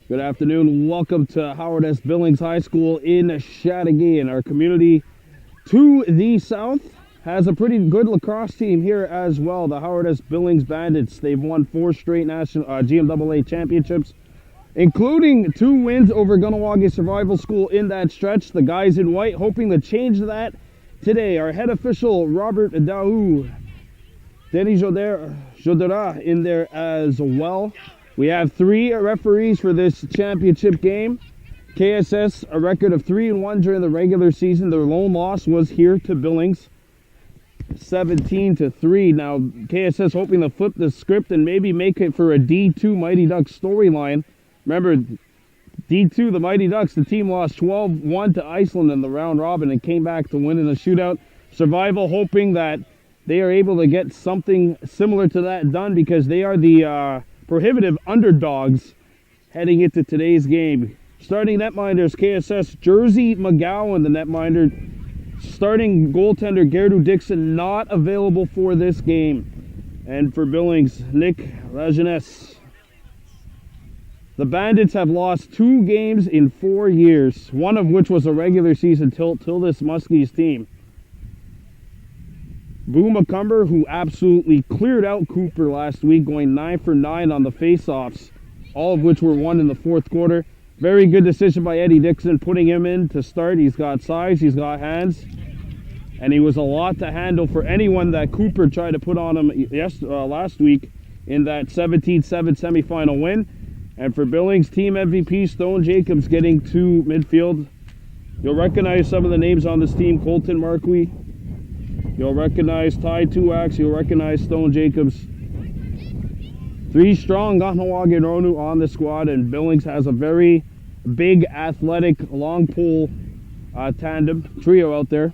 Good afternoon. Welcome to Howard S. Billings High School in Chateaugay. Our community to the south has a pretty good lacrosse team here as well. The Howard S. Billings Bandits. They've won 4 straight national GMAA championships, including 2 wins over Kahnawake Survival School in that stretch. The guys in white hoping to change that today. Our head official, Robert Daou, Denny Jodera in there as well. We have 3 referees for this championship game. KSS, a record of 3-1 during the regular season. Their lone loss was here to Billings, 17-3. Now, KSS hoping to flip the script and maybe make it for a D2 Mighty Ducks storyline. Remember, D2, the Mighty Ducks, the team lost 12-1 to Iceland in the round robin and came back to win in a shootout. Survival hoping that they are able to get something similar to that done because they are the prohibitive underdogs heading into today's game. Starting netminders, KSS, Jersey McGowan, the netminder. Starting goaltender, Gerdu Dixon, not available for this game. And for Billings, Nick Lajeunesse. The Bandits have lost 2 games in 4 years, one of which was a regular season till this Muskies team. Boo McCumber, who absolutely cleared out Cooper last week, going 9 for 9 on the face-offs, all of which were won in the 4th quarter. Very good decision by Eddie Dixon, putting him in to start. He's got size, he's got hands, and he was a lot to handle for anyone that Cooper tried to put on him last week in that 17-7 semifinal win. And for Billings, team MVP Stone Jacobs getting to midfield. You'll recognize some of the names on this team. Colton Marquis. You'll recognize Ty Tuax. You'll recognize Stone Jacobs. 3 strong Kahnawake and Ronu on the squad, and Billings has a very big, athletic, long pole trio out there.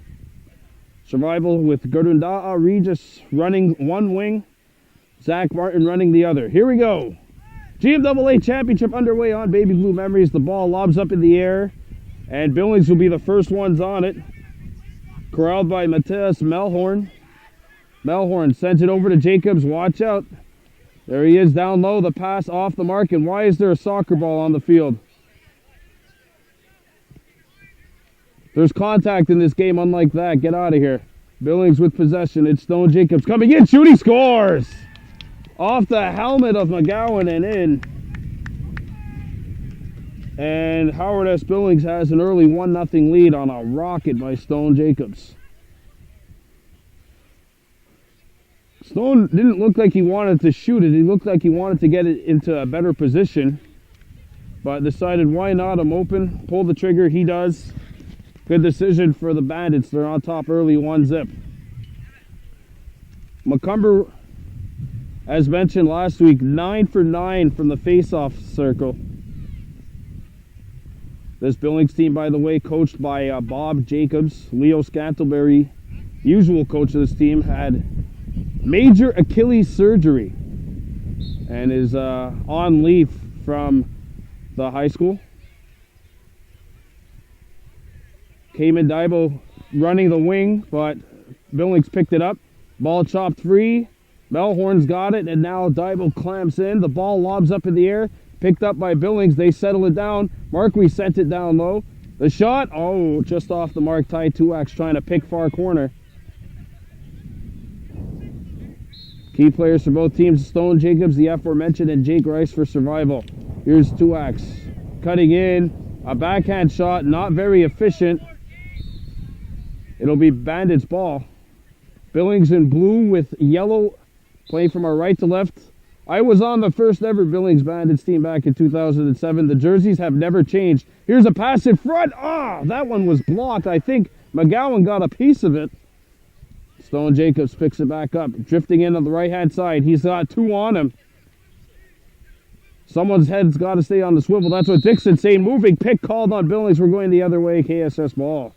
Survival with Gurunda'a Regis running one wing, Zach Martin running the other. Here we go. GMAA championship underway on Baby Blue Memories. The ball lobs up in the air, and Billings will be the first ones on it. Corralled by Matthias Melhorn. Melhorn sends it over to Jacobs. Watch out. There he is down low. The pass off the mark. And why is there a soccer ball on the field? There's contact in this game unlike that. Get out of here. Billings with possession. It's Stone Jacobs coming in. Shooting, scores! Off the helmet of McGowan and in. And Howard S. Billings has an early 1-0 lead on a rocket by Stone Jacobs. Stone didn't look like he wanted to shoot it. He looked like he wanted to get it into a better position, but decided why not? I'm open. Pull the trigger. He does. Good decision for the Bandits. They're on top early, 1-0. McCumber, as mentioned last week, 9 for 9 from the face-off circle. This Billings team, by the way, coached by Bob Jacobs. Leo Scantleberry, usual coach of this team, had major Achilles surgery and is on leave from the high school. Cayman Daibo running the wing, but Billings picked it up. Ball chopped free. Melhorn's got it, and now Daibo clamps in. The ball lobs up in the air. Picked up by Billings. They settle it down. Marquis sent it down low. The shot, oh, just off the mark. Ty Tuax trying to pick far corner. Key players for both teams, Stone Jacobs, the aforementioned, and Jake Rice for Survival. Here's Tuax cutting in. A backhand shot, not very efficient. It'll be Bandits' ball. Billings in blue with yellow, playing from our right to left. I was on the first ever Billings Bandits team back in 2007. The jerseys have never changed. Here's a pass in front. That one was blocked. I think McGowan got a piece of it. Stone Jacobs picks it back up. Drifting in on the right-hand side. He's got 2 on him. Someone's head's got to stay on the swivel. That's what Dixon's saying. Moving pick called on Billings. We're going the other way. KSS ball.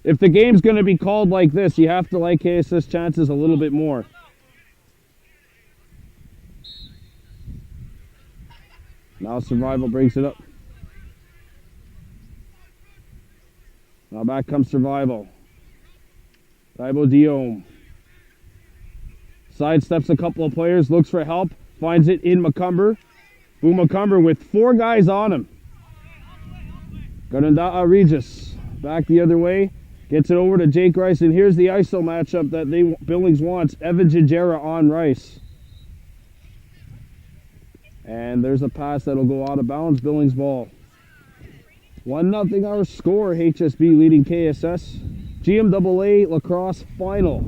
If the game's going to be called like this, you have to like KSS chances a little bit more. Now Survival breaks it up. Now back comes Survival. Daibo Diome. Sidesteps a couple of players, looks for help, finds it in McCumber. Bumacumber with 4 guys on him. Kahnawake Regis back the other way. Gets it over to Jake Rice, and here's the ISO matchup that Billings wants. Evan Jajera on Rice. And there's a pass that'll go out of bounds. Billings ball. 1-0 our score. HSB leading KSS. GMAA Lacrosse final.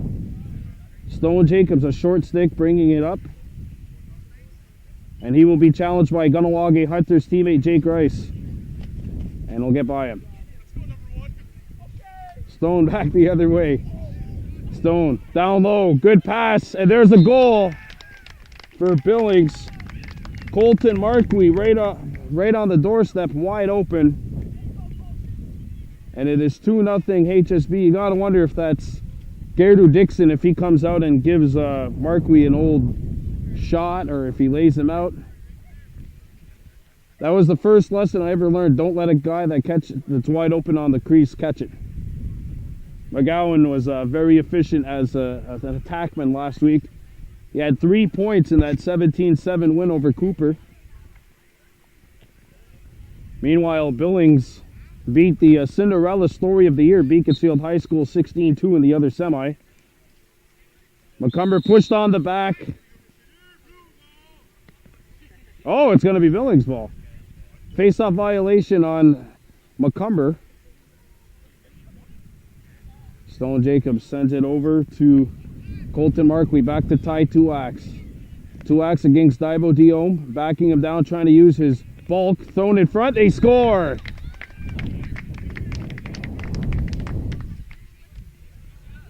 Stone Jacobs, a short stick, bringing it up. And he will be challenged by Kahnawake Hunter's teammate Jake Rice. And he'll get by him. Stone back the other way. Stone down low. Good pass. And there's a goal for Billings. Colton Marquis right on the doorstep, wide open. And it is 2-0 HSB. You got to wonder if that's Gerdu Dixon, if he comes out and gives Marquis an old shot, or if he lays him out. That was the first lesson I ever learned. Don't let a guy that's wide open on the crease catch it. McGowan was very efficient as an attackman last week. He had 3 points in that 17-7 win over Cooper. Meanwhile, Billings beat the Cinderella story of the year, Beaconsfield High School 16-2 in the other semi. McCumber pushed on the back. Oh, it's going to be Billings ball. Face-off violation on McCumber. Stone Jacobs sends it over to Colton Marquis, back to Ty Tuax. Tuax against Daibo Diome, backing him down, trying to use his bulk, thrown in front, they score!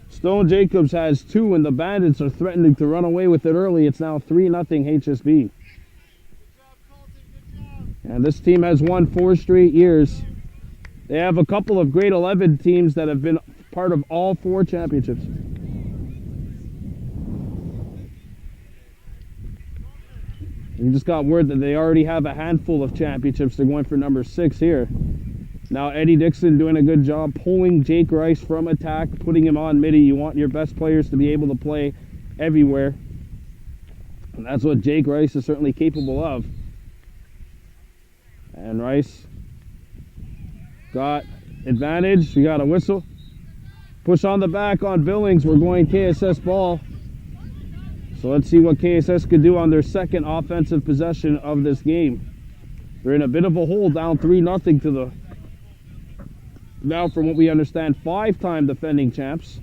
Stone Jacobs has 2, and the Bandits are threatening to run away with it early. It's now 3-0 HSB. And this team has won 4 straight years. They have a couple of grade 11 teams that have been part of all 4 championships. We just got word that they already have a handful of championships. They're going for number 6 here. Now Eddie Dixon doing a good job pulling Jake Rice from attack, putting him on midi. You want your best players to be able to play everywhere. And that's what Jake Rice is certainly capable of. And Rice got advantage. We got a whistle. Push on the back on Billings. We're going KSS ball. So let's see what KSS could do on their second offensive possession of this game. They're in a bit of a hole, down 3-0 to the, now from what we understand, 5-time defending champs.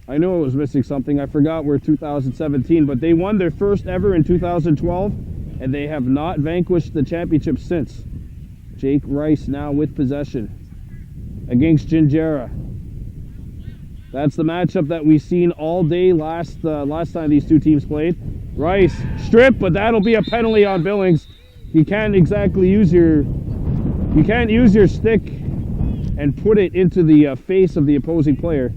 I knew I was missing something. I forgot we're 2017, but they won their first ever in 2012, and they have not vanquished the championship since. Jake Rice now with possession against Gingerra. That's the matchup that we've seen all day last time these two teams played. Rice strip, but that'll be a penalty on Billings. You can't exactly use your stick and put it into the face of the opposing player.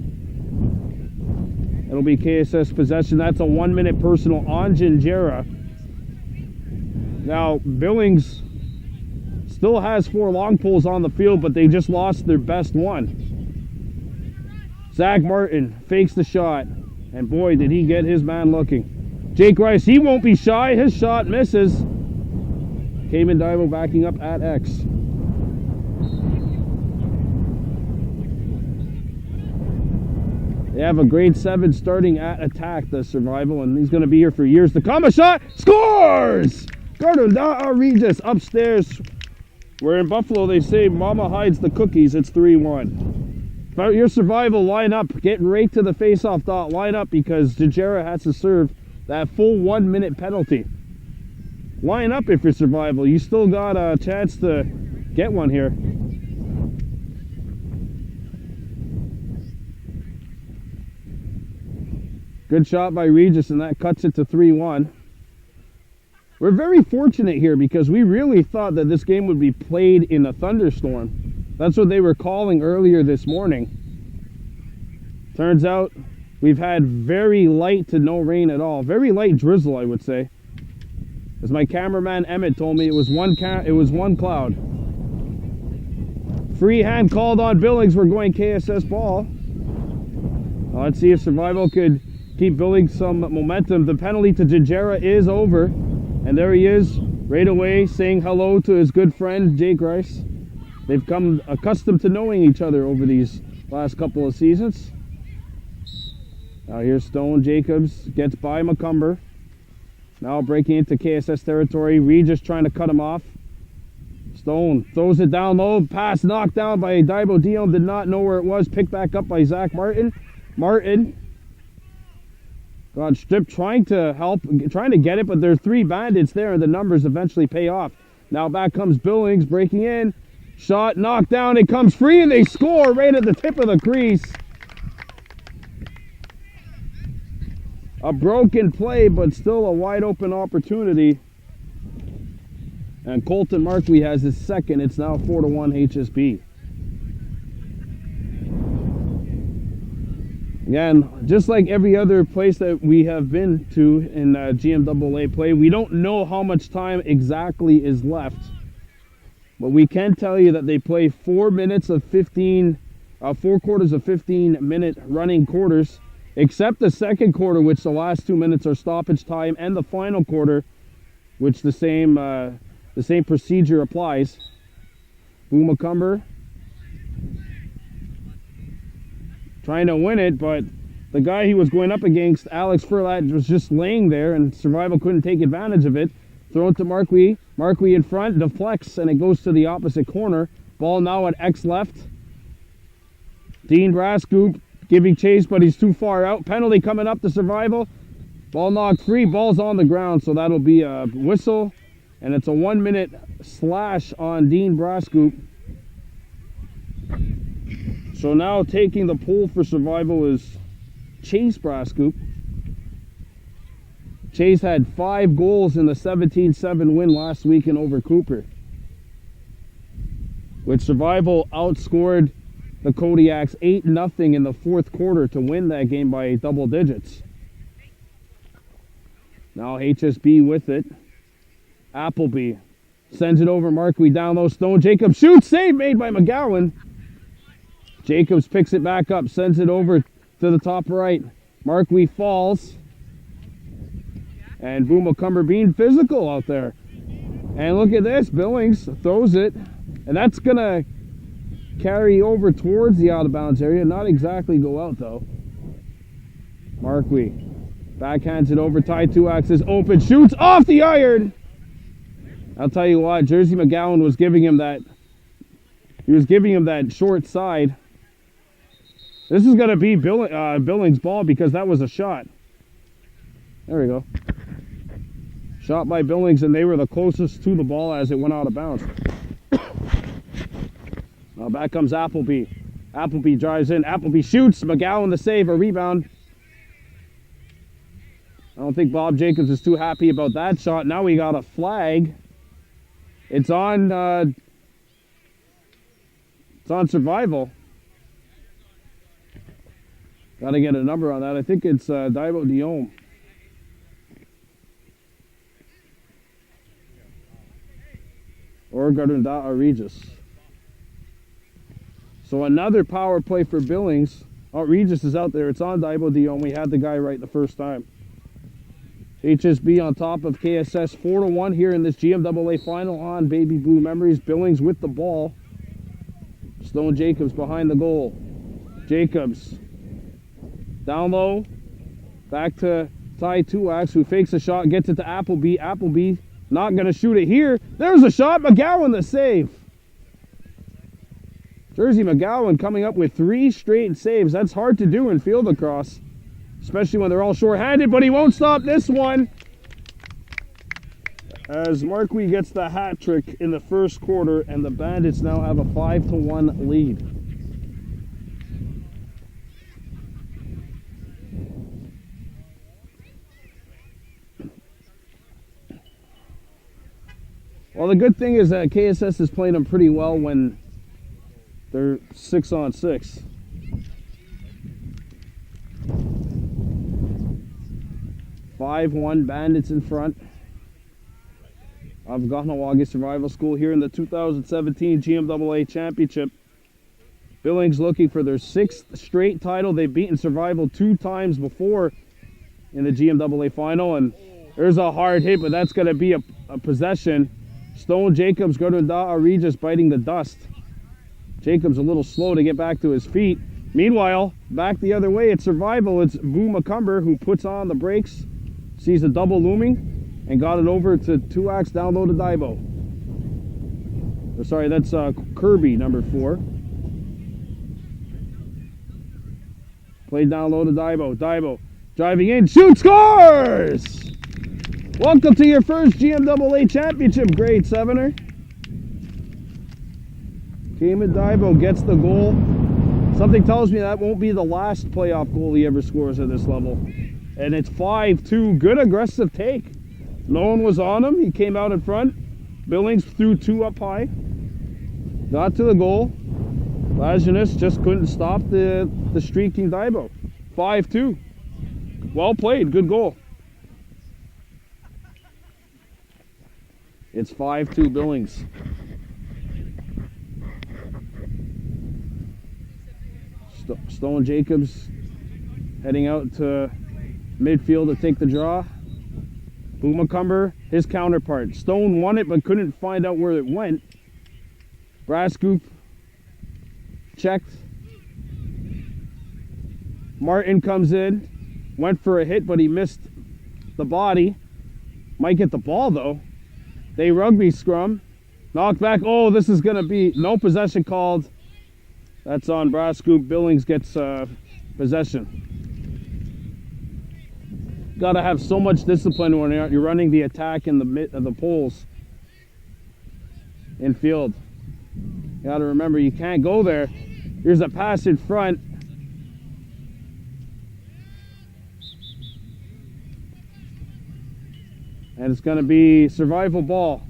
It'll be KSS possession. That's a 1-minute personal on Gingerra. Now Billings still has 4 long poles on the field, but they just lost their best one. Zach Martin fakes the shot, and boy, did he get his man looking. Jake Rice, he won't be shy. His shot misses. Cayman Divo backing up at X. They have a grade 7 starting at attack, the Survival, and he's going to be here for years to come. A shot, scores! Kahnawake Regis upstairs. Where in Buffalo they say mama hides the cookies. It's 3-1. Your Survival, line up. Get right to the face-off dot. Line up because Gingerra has to serve that full 1-minute penalty. Line up if you're Survival. You still got a chance to get one here. Good shot by Regis, and that cuts it to 3-1. We're very fortunate here because we really thought that this game would be played in a thunderstorm. That's what they were calling earlier this morning. Turns out we've had very light to no rain at all. Very light drizzle, I would say. As my cameraman Emmett told me, it was one cloud. Free hand called on Billings. We're going KSS ball. Let's see if Survival could keep building some momentum. The penalty to Jajera is over. And there he is, right away, saying hello to his good friend, Jake Rice. They've come accustomed to knowing each other over these last couple of seasons. Now here's Stone. Jacobs gets by McCumber. Now breaking into KSS territory. Regis trying to cut him off. Stone throws it down low. Pass knocked down by Daibo Dion. Did not know where it was. Picked back up by Zach Martin. Martin got stripped, trying to help, trying to get it, but there are 3 bandits there, and the numbers eventually pay off. Now back comes Billings, breaking in. Shot knocked down. It comes free, and they score right at the tip of the crease. A broken play, but still a wide open opportunity. And Colton Markley has his second. It's now 4-1 HSB. Again, just like every other place that we have been to in GMAA play, we don't know how much time exactly is left. But we can tell you that they play 4 quarters of 15-minute running quarters, except the second quarter, which the last 2 minutes are stoppage time, and the final quarter, which the same procedure applies. Boom McCumber trying to win it, but the guy he was going up against, Alex Furlat, was just laying there, and Survival couldn't take advantage of it. Thrown to Marquis. Marquis in front, deflects, and it goes to the opposite corner. Ball now at X left. Dean Brascoop giving chase, but he's too far out. Penalty coming up to Survival. Ball knocked free. Ball's on the ground, so that'll be a whistle. And it's a 1-minute slash on Dean Brascoop. So now taking the pole for Survival is Chase Brascoop. Chase had 5 goals in the 17-7 win last weekend over Cooper, which Survival outscored the Kodiaks 8-0 in the fourth quarter to win that game by double digits. Now HSB with it. Appleby sends it over. Markley down low. Stone. Jacobs shoots. Save made by McGowan. Jacobs picks it back up. Sends it over to the top right. Markley falls. And Boom McCumber being physical out there. And look at this. Billings throws it. And that's going to carry over towards the out of bounds area. Not exactly go out though. Markley backhands it over. Ty Tuax is open. Shoots off the iron. I'll tell you what, Jersey McGowan was giving him that. He was giving him that short side. This is going to be Billings' ball because that was a shot. There we go. Shot by Billings, and they were the closest to the ball as it went out of bounds. Now back comes Appleby. Appleby drives in. Appleby shoots. McGowan the save, a rebound. I don't think Bob Jacobs is too happy about that shot. Now we got a flag. It's on Survival. Got to get a number on that. I think it's Daibo Dion. Or Gardunda Regis. So another power play for Billings. Oh, Regis is out there. It's on Daibo Dion. We had the guy right the first time. HSB on top of KSS 4-1 here in this GMAA final on Baby Blue Memories. Billings with the ball. Stone Jacobs behind the goal. Jacobs down low. Back to Ty Tuax, who fakes a shot, gets it to Appleby. Appleby not going to shoot it here. There's a shot. McGowan the save. Jersey McGowan coming up with 3 straight saves. That's hard to do in field lacrosse, especially when they're all short-handed, but he won't stop this one. As Marquis gets the hat trick in the first quarter, and the Bandits now have a 5-1 lead. Well, the good thing is that KSS is playing them pretty well when they're 6-on-6. (5-1) Bandits in front of Kahnawake Survival School here in the 2017 GMAA Championship. Billings looking for their 6th straight title. They've beaten Survival 2 times before in the GMAA final. And there's a hard hit, but that's going to be a possession. Stone Jacobs, Gordonda Regis biting the dust. Jacobs a little slow to get back to his feet. Meanwhile, back the other way, it's Survival. It's Boo McCumber who puts on the brakes, sees a double looming, and got it over to 2X down low to Daibo. Oh, sorry, that's Kirby, number 4. Played down low to Daibo. Daibo driving in, shoot, scores! Welcome to your first GMAA championship, grade 7er. Cayman Daibo gets the goal. Something tells me that won't be the last playoff goal he ever scores at this level. And it's 5-2. Good aggressive take. No one was on him. He came out in front. Billings threw 2 up high. Got to the goal. Lajeunesse just couldn't stop the streaking Daibo. 5-2. Well played. Good goal. It's 5-2 Billings. Stone Jacobs heading out to midfield to take the draw. Boo McCumber, his counterpart. Stone won it but couldn't find out where it went. Brass scoop checked. Martin comes in, went for a hit but he missed the body. Might get the ball though. They rugby scrum. Knocked back. Oh, this is going to be no possession called. That's on Brass Scoop. Billings gets possession. Got to have so much discipline when you're running the attack in the poles in field. You got to remember you can't go there. Here's a pass in front. And it's going to be Survival ball.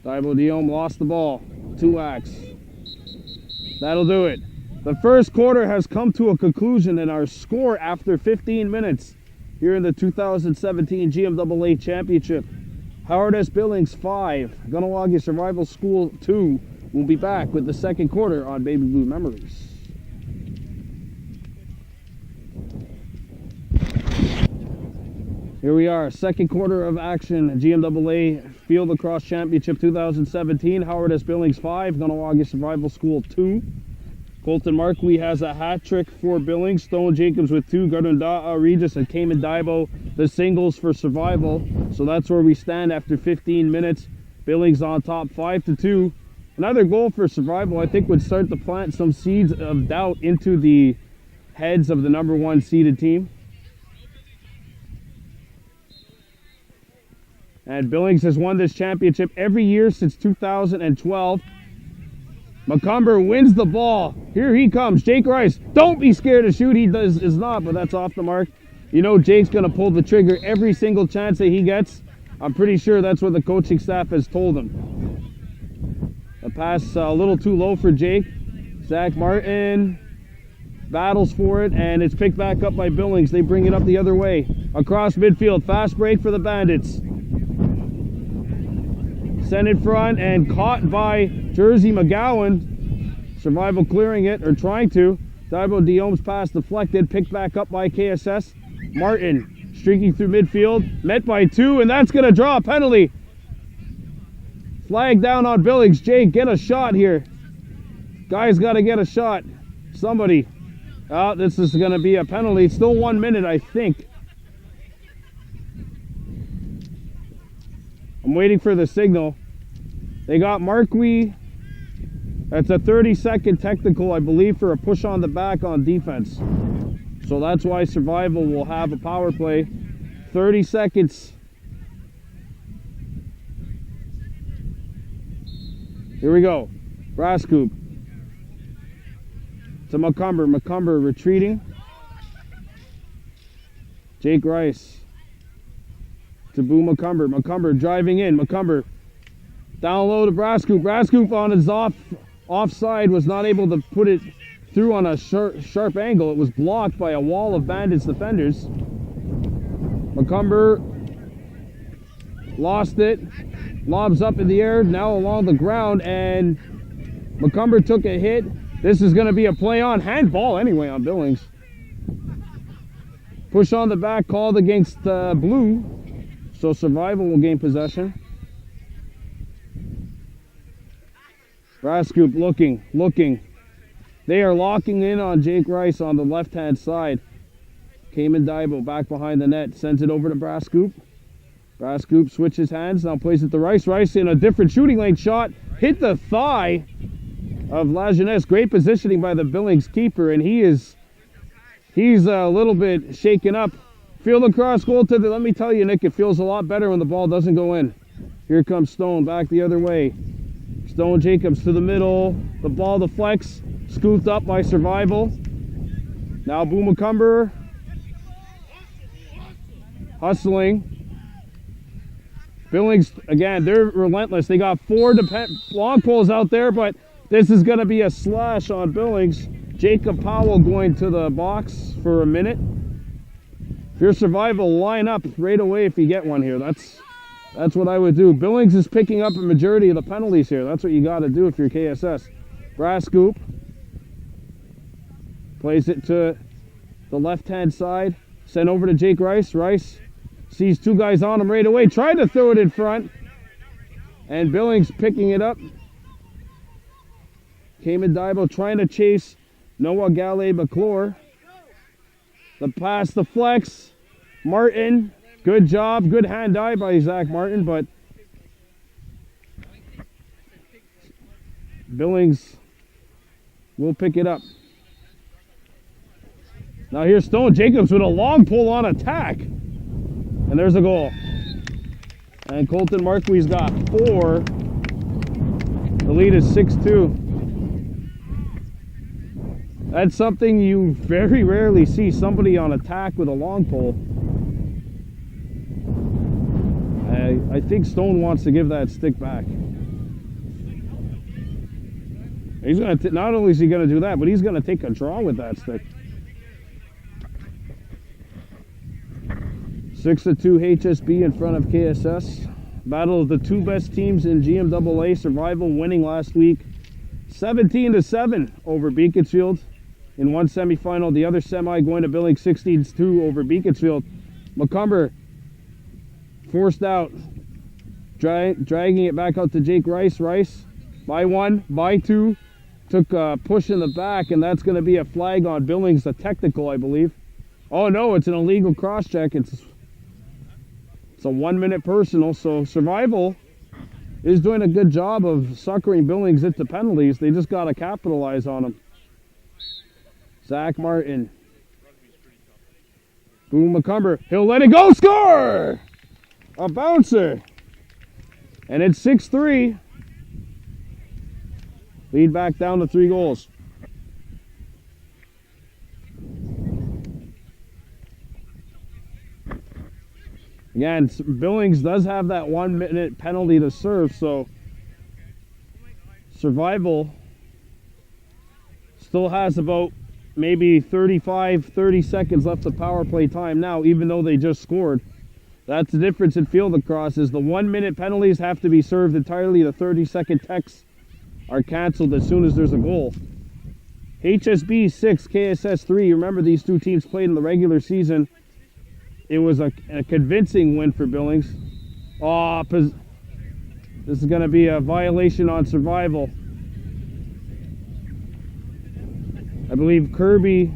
Daibo Diom lost the ball. 2X. That'll do it. The first quarter has come to a conclusion, and our score after 15 minutes here in the 2017 GMAA Championship. Howard S. Billings 5, Kahnawake Survival School 2. We'll be back with the second quarter on Baby Blue Memories. Here we are, second quarter of action, GMAA Field Lacrosse Championship 2017. Howard S. Billings 5, Kahnawake Survival School 2. Colton Marquis has a hat trick for Billings. Stone Jacobs with 2, Gordonda Regis and Cayman Daibo, the singles for Survival. So that's where we stand after 15 minutes. Billings on top 5-2. Another goal for Survival I think would start to plant some seeds of doubt into the heads of the number 1 seeded team. And Billings has won this championship every year since 2012. McCumber wins the ball. Here he comes, Jake Rice. Don't be scared to shoot. He is not, but that's off the mark. You know Jake's going to pull the trigger every single chance that he gets. I'm pretty sure that's what the coaching staff has told him. The pass a little too low for Jake. Zach Martin battles for it, and it's picked back up by Billings. They bring it up the other way. Across midfield, fast break for the Bandits. Sent in front and caught by Jersey McGowan. Survival clearing it, or trying to. Daibo Diom's pass deflected, picked back up by KSS. Martin streaking through midfield, met by 2, and that's going to draw a penalty. Flag down on Billings. Jake, get a shot here. Guy's got to get a shot. Somebody. Oh, this is going to be a penalty. Still 1 minute, I think. I'm waiting for the signal. They got Marquis. That's a 30-second technical, I believe, for a push on the back on defense. So that's why Survival will have a power play. 30 seconds. Here we go. Brass scoop. To McCumber. McCumber retreating. Jake Rice. To Boo McCumber. McCumber driving in. McCumber down low to Brass scoop. Brass scoop on his offside, was not able to put it through on a sharp angle. It was blocked by a wall of Bandits defenders. McCumber lost it. Lobs up in the air, now along the ground, and Macomber took a hit. This is going to be a play on. Handball anyway on Billings. Push on the back called against Blue. So Survival will gain possession. Brass Group looking. They are locking in on Jake Rice on the left-hand side. Cayman Daibo back behind the net. Sends it over to Brass Group. Brass Group switches hands. Now plays it to Rice. Rice in a different shooting lane shot. Hit the thigh of Lajeunesse. Great positioning by the Billings keeper. And he's a little bit shaken up. Field across goal to the... Let me tell you, Nick, it feels a lot better when the ball doesn't go in. Here comes Stone back the other way. Stone Jacobs to the middle. The ball deflects. Scooped up by Survival. Now Boo Macomber. Hustling. Billings, again, they're relentless. They got 4 long poles out there, but this is going to be a slash on Billings. Jacob Powell going to the box for a minute. If you're Survival, line up right away if you get one here. That's what I would do. Billings is picking up a majority of the penalties here. That's what you got to do if you're KSS. Brass Scoop plays it to the left-hand side. Sent over to Jake Rice. Rice sees 2 guys on him right away. Tried to throw it in front. And Billings picking it up. Cayman Daibo trying to chase Noah Gale McClure. The pass, the flex. Martin, good job. Good hand-eye by Zach Martin, but Billings will pick it up. Now here's Stone Jacobs with a long pull on attack. And there's a goal. And Colton Marquis got 4. The lead is 6-2. That's something you very rarely see, somebody on attack with a long pole. I think Stone wants to give that stick back. He's going to, not only is he going to do that, but he's going to take a draw with that stick. 6-2 HSB in front of KSS. Battle of the 2 best teams in GMAA. Survival winning last week 17-7 over Beaconsfield in one semifinal. The other semi going to Billings 16-2 over Beaconsfield. Macomber forced out, dragging it back out to Jake Rice. Rice by 1, by 2. Took a push in the back, and that's going to be a flag on Billings, a technical, I believe. Oh no, it's an illegal cross-check. It's a 1-minute personal, so Survival is doing a good job of suckering Billings into penalties. They just got to capitalize on them. Zach Martin. Boom Macomber. He'll let it go. Score! A bouncer. And it's 6-3. Lead back down to 3 goals. Again, Billings does have that 1-minute penalty to serve, so Survival still has about maybe 30 seconds left of power play time now, even though they just scored. That's the difference in field lacrosse, is the 1-minute penalties have to be served entirely. The 30-second techs are canceled as soon as there's a goal. HSB 6, KSS 3. Remember, these 2 teams played in the regular season. It was a convincing win for Billings. Oh, this is going to be a violation on Survival. I believe Kirby,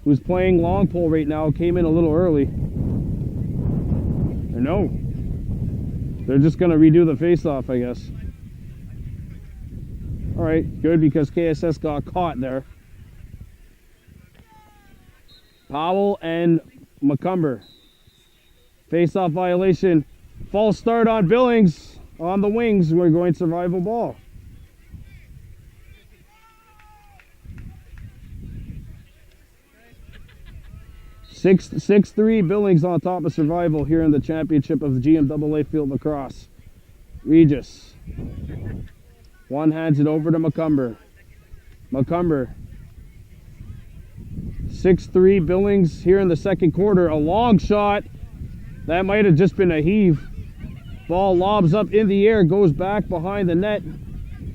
who's playing long pole right now, came in a little early. Or no. They're just going to redo the face-off, I guess. All right, good, because KSS got caught there. Powell and Macomber. Face-off violation. False start on Billings. On the wings, we're going Survival ball. Six 6-3 Billings on top of Survival here in the championship of the GMAA Field Lacrosse. Regis. One hands it over to Macomber. Macomber. 6-3 Billings here in the second quarter. A long shot. That might have just been a heave. Ball lobs up in the air, goes back behind the net.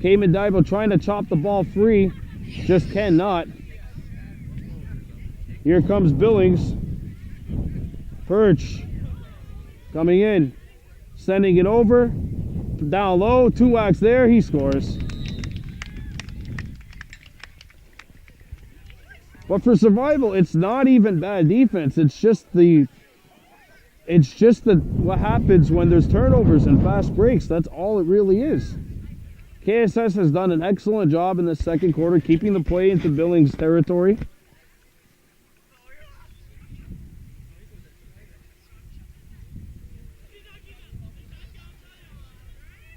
Cayman Divo trying to chop the ball free. Just cannot. Here comes Billings. Perch coming in. Sending it over. Down low. 2-wax there. He scores. But for Survival, it's not even bad defense. It's just what happens when there's turnovers and fast breaks. That's all it really is. KSS has done an excellent job in the second quarter, keeping the play into Billings territory.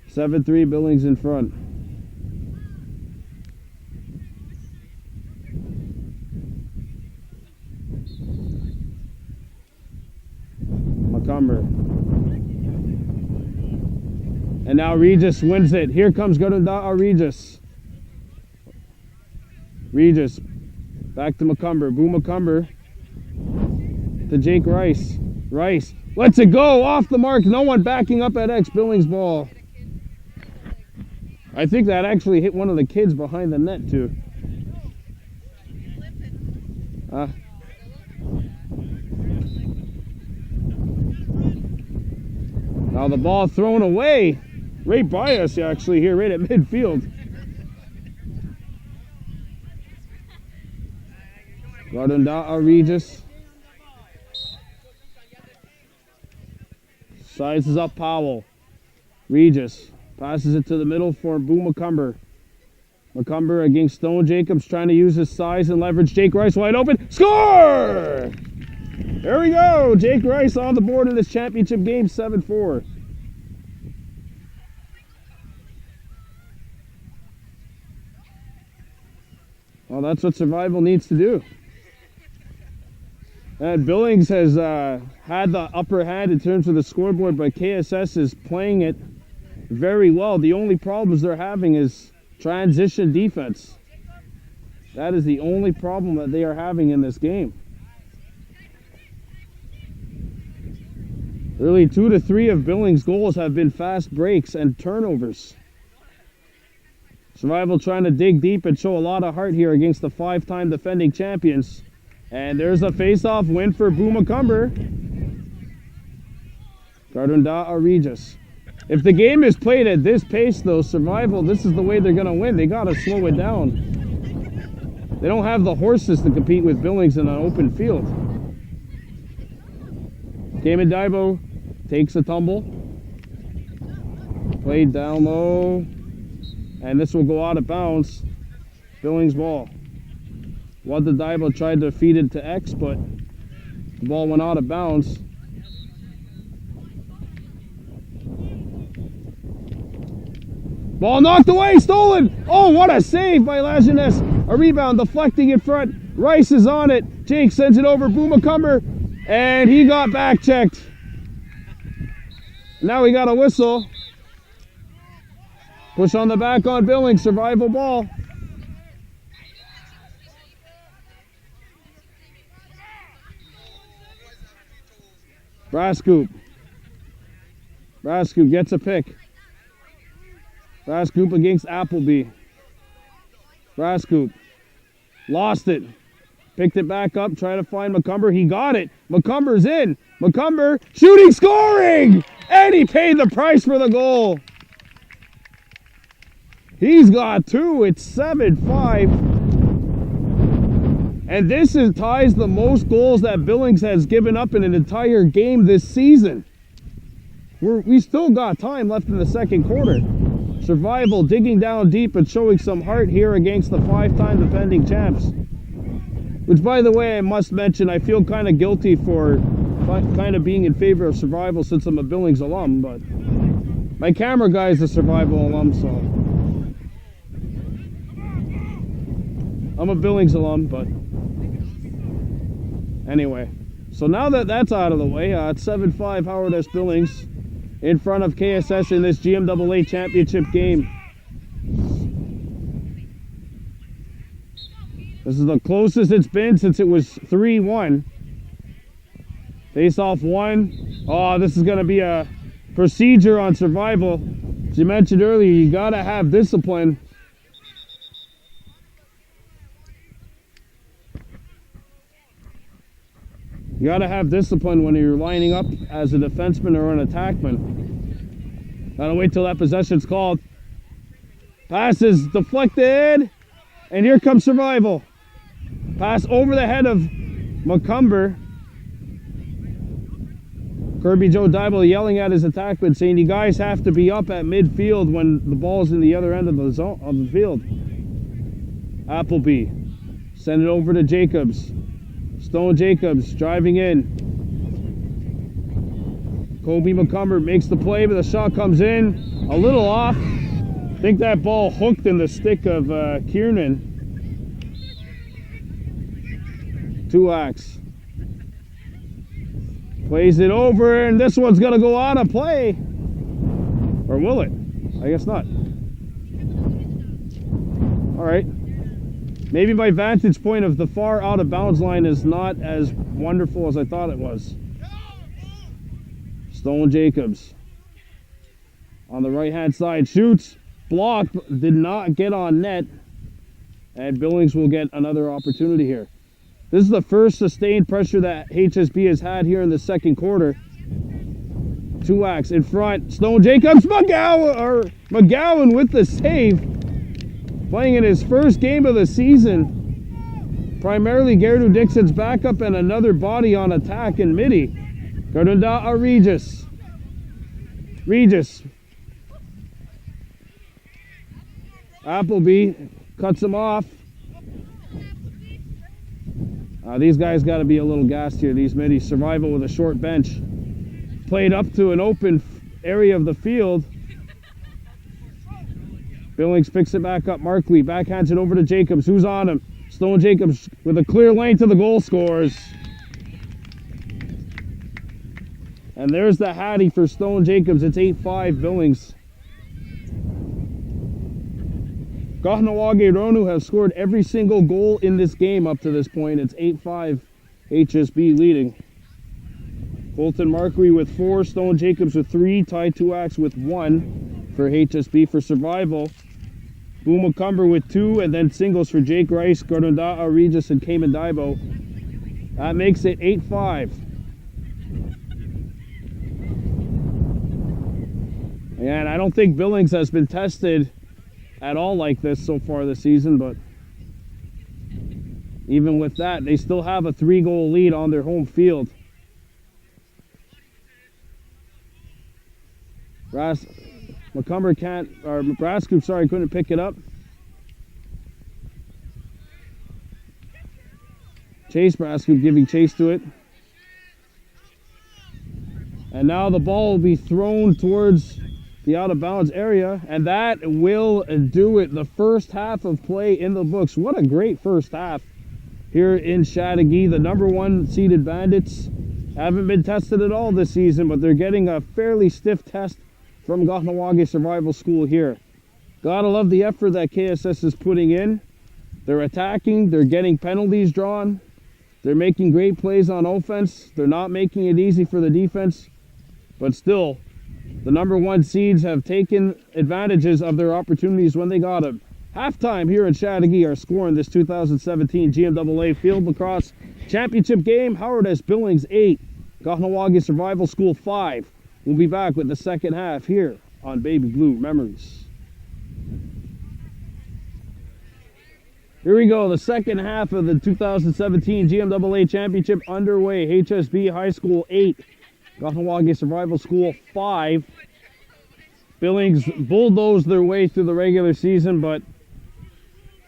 (7-3) Billings in front. Macomber. And now Regis wins it. Here comes Godonda'a Regis. Regis. Back to Macomber. Boo Macomber. To Jake Rice. Rice. Lets it go. Off the mark. No one backing up at X. Billings ball. I think that actually hit one of the kids behind the net too. Now the ball thrown away. Right by us actually here, right at midfield. Godonda'a Regis. Sizes up Powell. Regis. Passes it to the middle for Boo Macomber. Macomber against Stone Jacobs, trying to use his size and leverage. Jake Rice wide open. Score! There we go. Jake Rice on the board in this championship game, 7-4. Well, that's what Survival needs to do. And Billings has had the upper hand in terms of the scoreboard, but KSS is playing it very well. The only problems they're having is transition defense. That is the only problem that they are having in this game. Really, 2 to 3 of Billings' goals have been fast breaks and turnovers. Survival trying to dig deep and show a lot of heart here against the 5-time defending champions. And there's a face-off win for Boo Macomber. Godonda'a Regis. If the game is played at this pace, though, Survival, this is the way they're going to win. They got to slow it down. They don't have the horses to compete with Billings in an open field. Cayman Divo takes a tumble. Played down low. And this will go out of bounds. Billings ball. Wanda Divo tried to feed it to X, but the ball went out of bounds. Ball knocked away, stolen. Oh, what a save by Lajeunesse. A rebound, deflecting in front. Rice is on it. Jake sends it over. Boo Macomber, and he got back checked. Now we got a whistle. Push on the back on Billings. Survival ball. Brascoop. Brascoop gets a pick. Brascoop against Appleby. Brascoop. Lost it. Picked it back up. Trying to find Macomber. He got it. Macomber's in. Macomber shooting, scoring! And he paid the price for the goal. He's got 2. It's 7-5. And this ties the most goals that Billings has given up in an entire game this season. We still got time left in the second quarter. Survival digging down deep and showing some heart here against the 5-time defending champs. Which, by the way, I must mention, I feel kind of guilty for kind of being in favor of Survival since I'm a Billings alum, but my camera guy is a Survival alum, so I'm a Billings alum, but anyway. So now that that's out of the way, it's 7-5 Howard S. Billings in front of KSS in this GMAA championship game. This is the closest it's been since it was 3-1. Face off 1. Oh, this is going to be a procedure on Survival. As you mentioned earlier, you got to have discipline. You got to have discipline when you're lining up as a defenseman or an attackman. Gotta wait till that possession's called. Pass is deflected, and here comes Survival. Pass over the head of McCumber. Kirby Joe Dybel yelling at his attackman, saying you guys have to be up at midfield when the ball's in the other end of the zone of the field. Appleby send it over to Jacobs. Stone Jacobs driving in. Kobe McCumber makes the play, but the shot comes in a little off. I think that ball hooked in the stick of Kiernan. Tuax plays it over, and this one's gonna go out of play. Or will it? I guess not. Alright. Maybe my vantage point of the far out of bounds line is not as wonderful as I thought it was. Stone Jacobs on the right hand side shoots, blocked, did not get on net, and Billings will get another opportunity here. This is the first sustained pressure that HSB has had here in the second quarter. Tuax in front, Stone Jacobs, McGowan with the save. Playing in his first game of the season. Primarily Gerdu Dixon's backup and another body on attack in midi. Gardunda Regis. Appleby cuts him off. These guys got to be a little gassed here, these middies. Survival with a short bench. Played up to an open area of the field. Billings picks it back up. Markley backhands it over to Jacobs. Who's on him? Stone Jacobs with a clear lane to the goal, scores. And there's the Hattie for Stone Jacobs. It's 8-5 Billings. Kahnawake Ronu have scored every single goal in this game up to this point. It's 8-5 HSB leading. Colton Markley with 4, Stone Jacobs with 3, Ty Tuax with 1 for HSB. For Survival, Boom McCumber with 2, and then singles for Jake Rice, Gardunda Regis, and Cayman Daibo. That makes it 8-5. And I don't think Billings has been tested at all like this so far this season, but even with that, they still have a 3-goal lead on their home field. McCumber couldn't pick it up. Chase Brascoop giving chase to it. And now the ball will be thrown towards the out of bounds area, and that will do it. The first half of play in the books. What a great first half here in Chateauguay. The number 1 seeded Bandits haven't been tested at all this season, but they're getting a fairly stiff test from Kahnawake Survival School here. Gotta love the effort that KSS is putting in. They're attacking, they're getting penalties drawn, they're making great plays on offense, they're not making it easy for the defense, but still, the number 1 seeds have taken advantages of their opportunities when they got them. Halftime here in Chateauguay, our score in this 2017 GMAA Field Lacrosse Championship game. Howard S. Billings 8, Kahnawake Survival School 5. We'll be back with the second half here on Baby Blue Memories. Here we go, the second half of the 2017 GMAA Championship underway. HSB High School 8, Kahnawake Survival School 5. Billings bulldozed their way through the regular season, but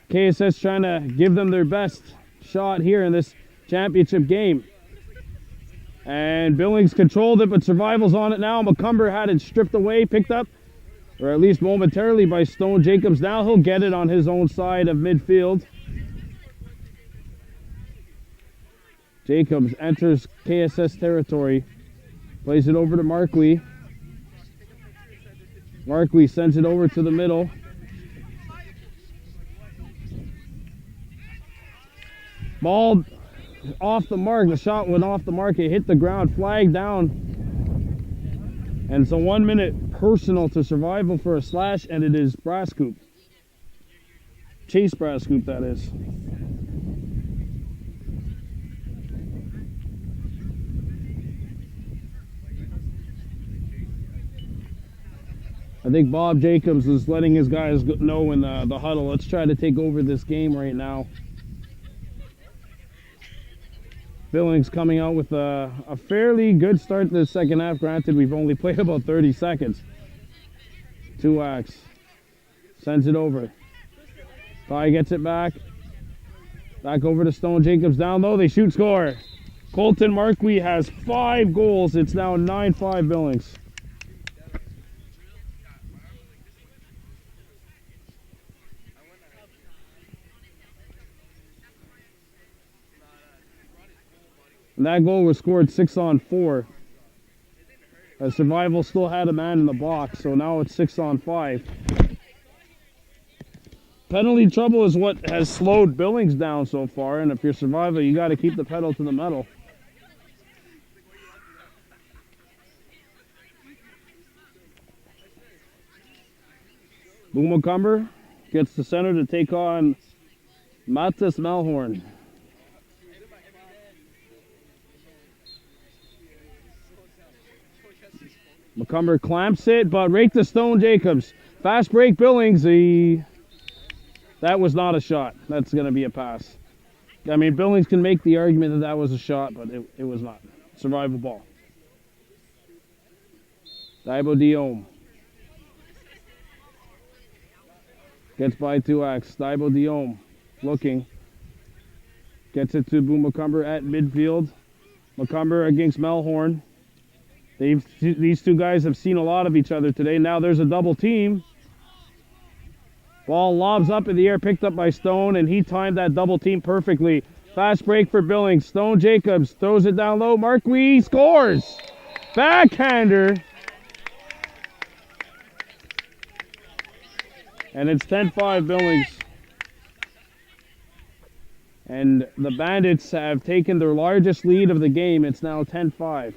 KSS trying to give them their best shot here in this championship game. And Billings controlled it, but Survival's on it now. McCumber had it stripped away, picked up, or at least momentarily, by Stone Jacobs. Now he'll get it on his own side of midfield. Jacobs enters KSS territory. Plays it over to Markley. Markley sends it over to the middle. Ball off the mark. The shot went off the mark. It hit the ground, flag down. And it's a 1-minute personal to Survival for a slash, and it is Brascoop. Chase Brascoop, that is. I think Bob Jacobs is letting his guys know in the huddle. Let's try to take over this game right now. Billings coming out with a fairly good start to the second half. Granted, we've only played about 30 seconds. 2X. Sends it over. Ty gets it back. Back over to Stone Jacobs. Down low, they shoot, score. Colton Marquis has 5 goals. It's now 9-5 Billings. And that goal was scored 6-on-4. Survival still had a man in the box, so now it's 6-on-5. Penalty trouble is what has slowed Billings down so far, and if you're Survival, you got to keep the pedal to the metal. Boomacumber gets the center to take on Matas Malhorn. McCumber clamps it, but right to Stone Jacobs. Fast break Billings. That was not a shot. That's going to be a pass. I mean, Billings can make the argument that that was a shot, but it was not. Survival ball. Daibo Diome. Gets by 2X. Daibo Diome looking. Gets it to Boomacumber at midfield. McCumber against Melhorn. These two guys have seen a lot of each other today. Now there's a double team. Ball lobs up in the air, picked up by Stone, and he timed that double team perfectly. Fast break for Billings. Stone Jacobs throws it down low. Marquis scores! Backhander! And it's 10-5 Billings. And the Bandits have taken their largest lead of the game. It's now 10-5.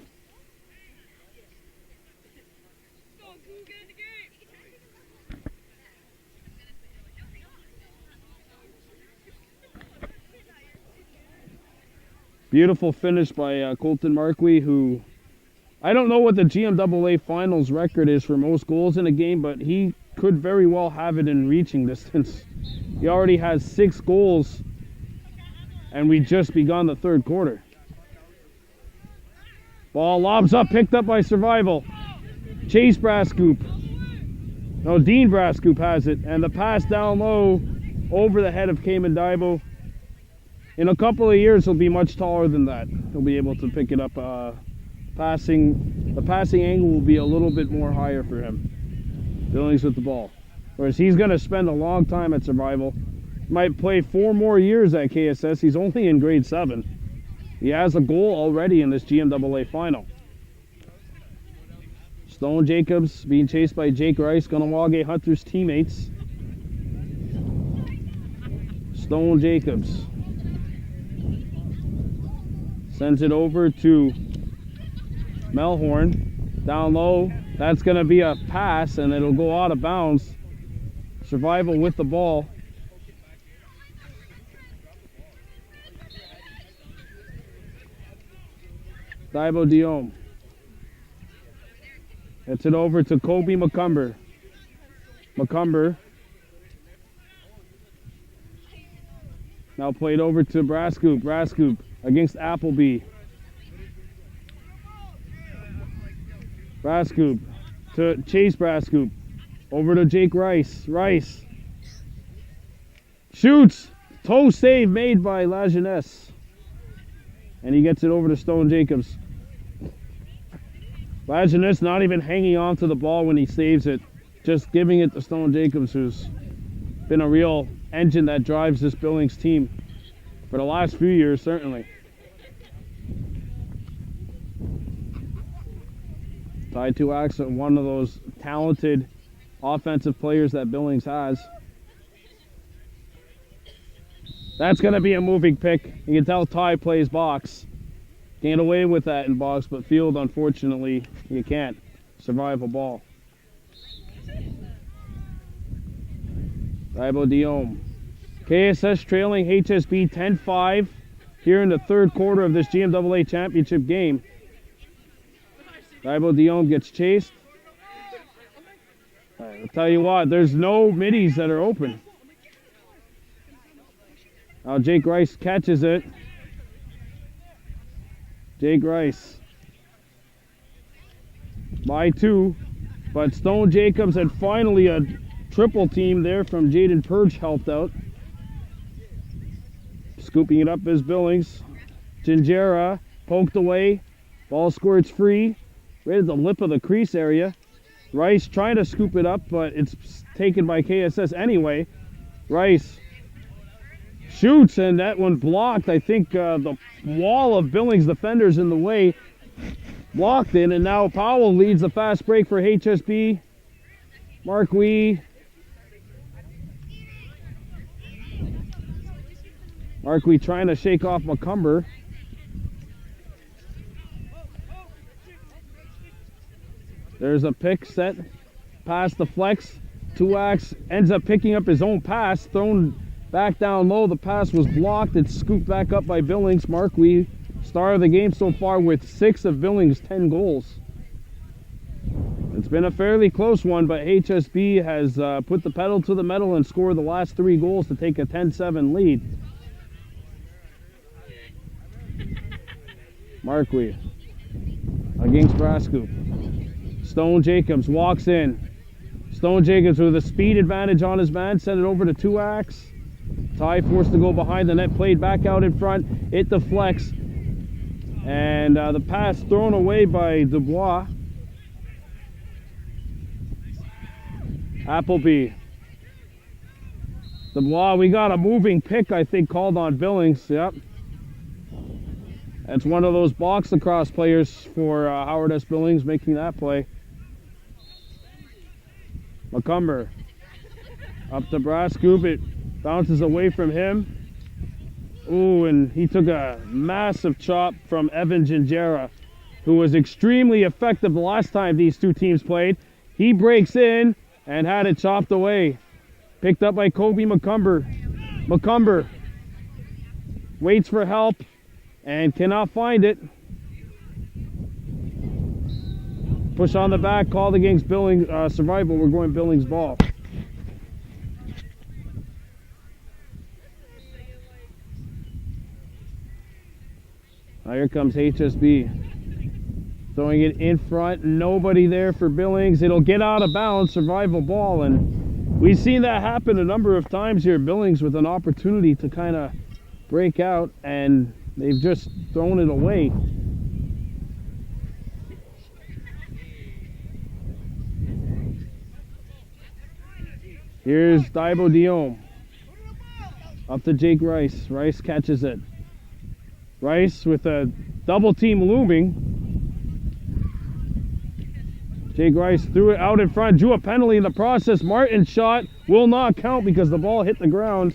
Beautiful finish by Colton Marquis, who, I don't know what the GMAA finals record is for most goals in a game, but he could very well have it in reaching distance. He already has 6 goals, and we just begun the third quarter. Ball lobs up, picked up by Survival. Chase Brascoop. No, Dean Brascoop has it, and the pass down low over the head of Cayman Daibo. In a couple of years, he'll be much taller than that. He'll be able to pick it up. The passing angle will be a little bit more higher for him. Billings with the ball. Whereas he's going to spend a long time at Survival. Might play 4 more years at KSS. He's only in grade 7. He has a goal already in this GMAA final. Stone Jacobs being chased by Jake Rice, Kahnawake Hunters teammates. Stone Jacobs sends it over to Melhorn. Down low. That's going to be a pass, and it'll go out of bounds. Survival with the ball. Daibo Diome. Gets it over to Kobe McCumber. McCumber. Now played over to Brascoop. Brascoop against Appleby. Brascoop to Chase Brascoop. Over to Jake Rice. Rice shoots. Toe save made by La Jeunesse. And he gets it over to Stone Jacobs. La Jeunesse not even hanging on to the ball when he saves it. Just giving it to Stone Jacobs, who's been a real engine that drives this Billings team for the last few years, certainly. Tied to Axel, one of those talented offensive players that Billings has. That's going to be a moving pick. You can tell Ty plays box. Can't get away with that in box, but field, unfortunately, you can't. Survival ball. Thibaut Diome. KSS trailing HSB 10-5 here in the third quarter of this GMAA championship game. Thibaut Diome gets chased. I'll tell you what, there's no middies that are open. Now Jake Rice catches it. Jake Rice by 2, but Stone Jacobs and finally a triple team there from Jaden Purge helped out. Scooping it up is Billings. Gingerra poked away. Ball squirts free. Right at the lip of the crease area. Rice trying to scoop it up, but it's taken by KSS anyway. Rice shoots, and that one blocked. I think the wall of Billings defenders in the way blocked it, and now Powell leads the fast break for HSB. Marquis trying to shake off McCumber. There's a pick set past the flex. Tuax ends up picking up his own pass, thrown back down low. The pass was blocked. It's scooped back up by Billings. Marquis, star of the game so far with 6 of Billings' 10 goals. It's been a fairly close one, but HSB has put the pedal to the metal and scored the last 3 goals to take a 10-7 lead. Marquis against Brascoop. Stone Jacobs walks in. Stone Jacobs with a speed advantage on his man. Sent it over to Tuax. Ty forced to go behind the net. Played back out in front. It deflects. And the pass thrown away by Dubois. Appleby. Dubois, we got a moving pick, I think, called on Billings. Yep. That's one of those box lacrosse players for Howard S. Billings making that play. McCumber up to Brascoop. It bounces away from him. Ooh, and he took a massive chop from Evan Gingerra, who was extremely effective the last time these two teams played. He breaks in and had it chopped away. Picked up by Kobe McCumber. McCumber waits for help and cannot find it. Push on the back, called against Billings, survival. We're going Billings ball. Now here comes HSB. Throwing it in front, nobody there for Billings. It'll get out of bounds, survival ball, and we've seen that happen a number of times here. Billings with an opportunity to kind of break out, and they've just thrown it away. Here's Thibaut Diome. Up to Jake Rice. Rice catches it. Rice with a double team looming. Jake Rice threw it out in front. Drew a penalty in the process. Martin's shot will not count because the ball hit the ground.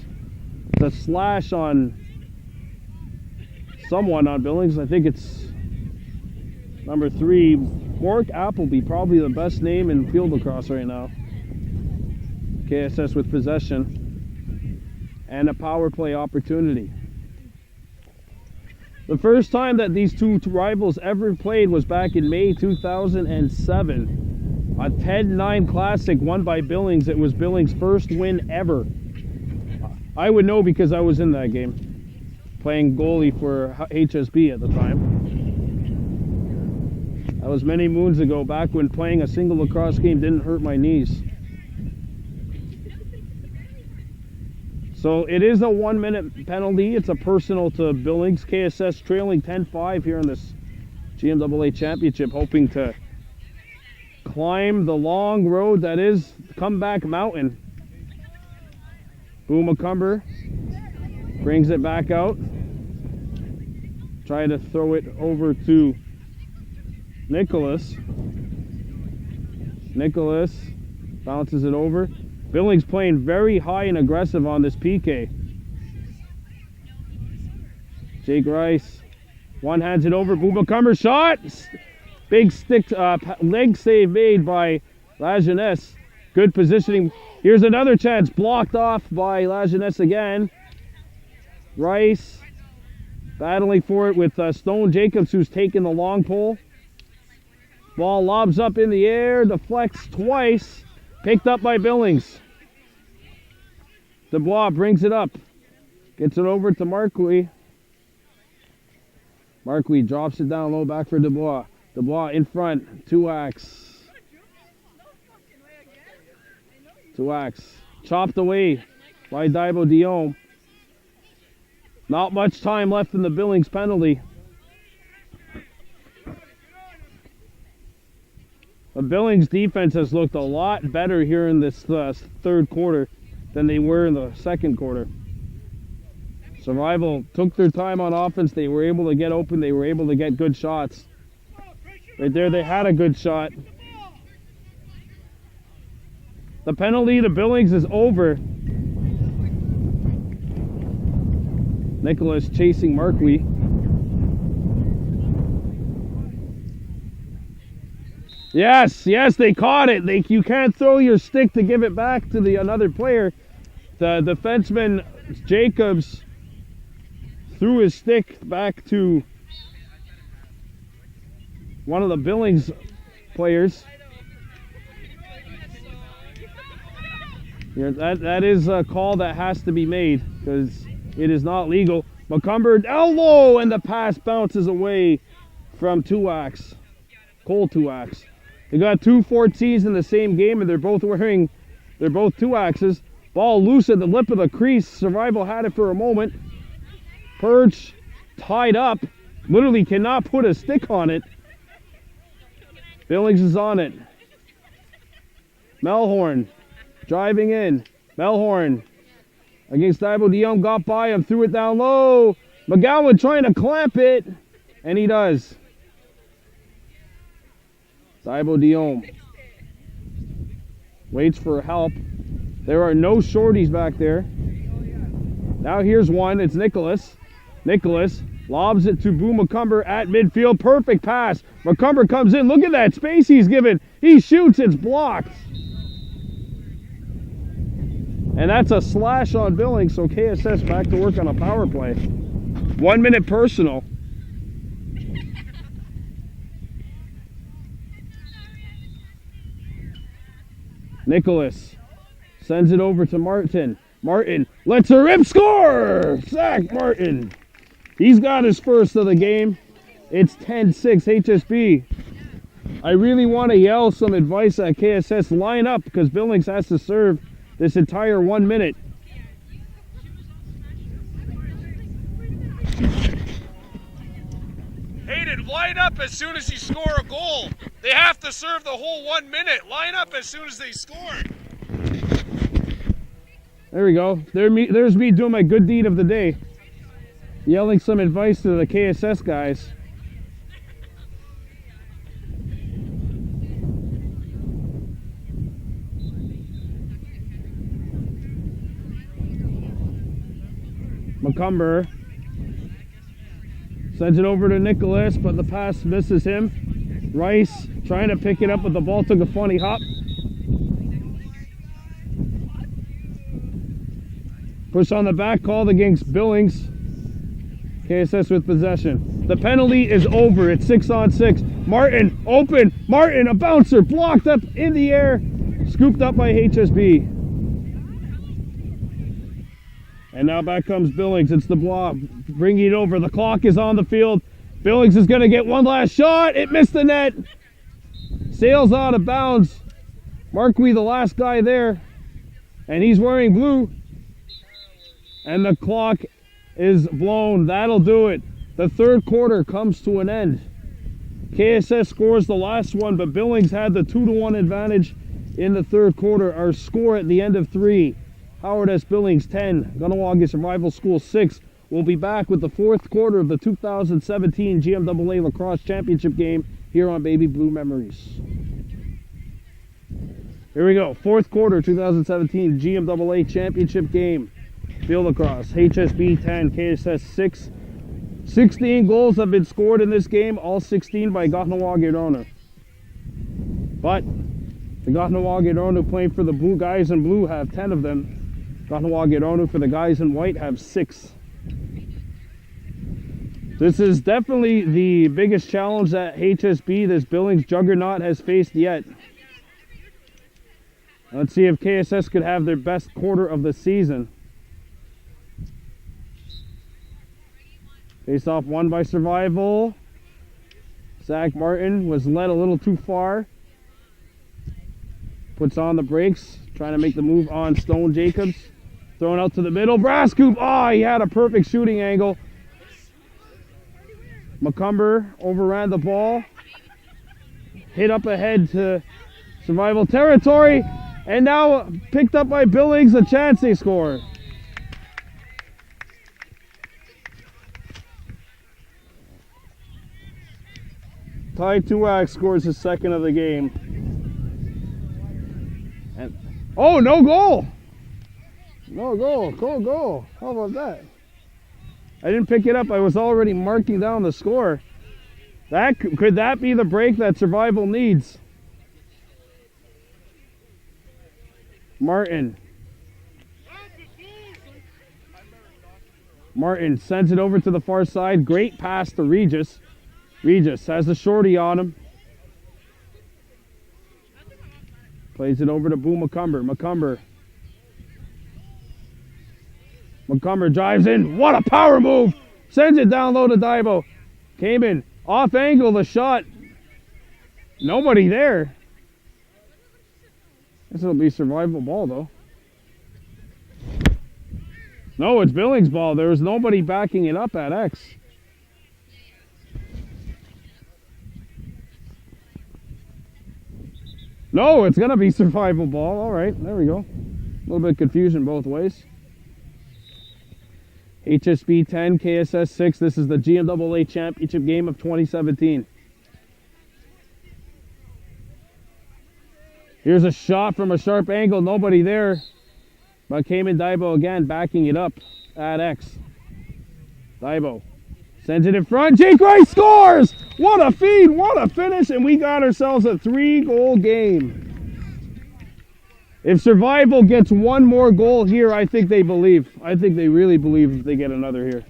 It's a slash on someone on Billings. I think it's number 3. Mark Appleby, probably the best name in field lacrosse right now. KSS with possession and a power play opportunity. The first time that these two rivals ever played was back in May 2007. A 10-9 classic won by Billings. It was Billings' first win ever. I would know because I was in that game, playing goalie for HSB at the time. That was many moons ago, back when playing a single lacrosse game didn't hurt my knees. So it is a 1-minute penalty. It's a personal to Billings. KSS trailing 10-5 here in this GMAA championship, hoping to climb the long road that is Comeback Mountain. Boom McCumber brings it back out. Trying to throw it over to Nicholas. Nicholas bounces it over. Billings playing very high and aggressive on this PK. Jake Rice one hands it over. Boom McCumber shot. Big stick leg save made by Lajeunesse. Good positioning. Here's another chance. Blocked off by La Jeunesse again. Rice battling for it with Stone Jacobs, who's taking the long pole. Ball lobs up in the air, deflects twice. Picked up by Billings. Dubois brings it up. Gets it over to Marquis. Marquis drops it down low, back for Dubois. Dubois in front, Tuax. Tuax chopped away by Daibo Diome. Not much time left in the Billings penalty. The Billings defense has looked a lot better here in this third quarter than they were in the second quarter. Survival took their time on offense. They were able to get open. They were able to get good shots. Right there, they had a good shot. The penalty to Billings is over. Nicholas chasing Marquis. Yes, they caught it. You can't throw your stick to give it back to another player. The defenseman, Jacobs, threw his stick back to one of the Billings players. Yeah, that is a call that has to be made because it is not legal. McCumber elbow, and the pass bounces away from Tuax. Cole Tuax. They got two 14s in the same game, and they're both two axes. Ball loose at the lip of the crease. Survival had it for a moment. Purge tied up. Literally cannot put a stick on it. Billings is on it. Melhorn driving in. Melhorn against Daibo Diome, got by him, threw it down low. McGowan trying to clamp it, and he does. Daibo Diome waits for help. There are no shorties back there. Now here's one. It's Nicholas. Nicholas lobs it to Boo McCumber at midfield. Perfect pass. McCumber comes in. Look at that space he's given. He shoots. It's blocked. And that's a slash on Billings, so KSS back to work on a power play. 1 minute personal. Nicholas sends it over to Martin. Martin lets her rip, score! Zach Martin. He's got his first of the game. It's 10-6 HSB. I really want to yell some advice at KSS. Line up because Billings has to serve this entire 1 minute. Hayden, line up as soon as you score a goal. They have to serve the whole 1 minute. Line up as soon as they score. There we go. There's me doing my good deed of the day. Yelling some advice to the KSS guys. McCumber sends it over to Nicholas, but the pass misses him. Rice trying to pick it up, but the ball took a funny hop. Push on the back, called against Billings. KSS with possession. The penalty is over. It's 6-on-6. Martin open. Martin, a bouncer, blocked up in the air, scooped up by HSB. And now back comes Billings. It's the blob bringing it over. The clock is on the field. Billings is going to get one last shot. It missed the net. Sails out of bounds. Marquis, the last guy there, and he's wearing blue. And the clock is blown. That'll do it. The third quarter comes to an end. KSS scores the last one, but Billings had the 2-1 advantage in the third quarter. Our score at the end of 3. Howard S. Billings 10, Kahnawake Survival School 6. We'll be back with the fourth quarter of the 2017 GMAA Lacrosse Championship game here on Baby Blue Memories. Here we go. Fourth quarter 2017 GMAA Championship game. Field lacrosse. HSB 10, KSS 6. 16 goals have been scored in this game, all 16 by Kahnawake Donor. But The Kahnawake playing for the blue guys in blue have 10 of them. Kahnawake for the guys in white have 6. This is definitely the biggest challenge that HSB, this Billings juggernaut, has faced yet. Let's see if KSS could have their best quarter of the season. Face off won by Survival. Zach Martin was led a little too far. Puts on the brakes, trying to make the move on Stone Jacobs. Thrown out to the middle. Brass Coop. Oh, he had a perfect shooting angle. McCumber overran the ball. Hit up ahead to Survival territory. And now picked up by Billings, a chance they score. Ty Tuak scores his second of the game. And oh, no goal! No goal, cool goal. How about that? I didn't pick it up. I was already marking down the score. Could that be the break that Survival needs? Martin sends it over to the far side. Great pass to Regis. Regis has the shorty on him. Plays it over to Boo McCumber. McCumber drives in. What a power move! Sends it down low to Daibo. Came in. Off angle, the shot. Nobody there. This will be Survival ball, though. No, it's Billings ball. There was nobody backing it up at X. No, it's going to be Survival ball. All right, there we go. A little bit of confusion both ways. HSB 10, KSS 6. This is the GMAA championship game of 2017. Here's a shot from a sharp angle. Nobody there. But came in Daibo again, backing it up at X. Daibo sends it in front. Jake Rice scores! What a feed, what a finish, and we got ourselves a 3-goal game. If Survival gets one more goal here, I think they believe. I think they really believe if they get another here.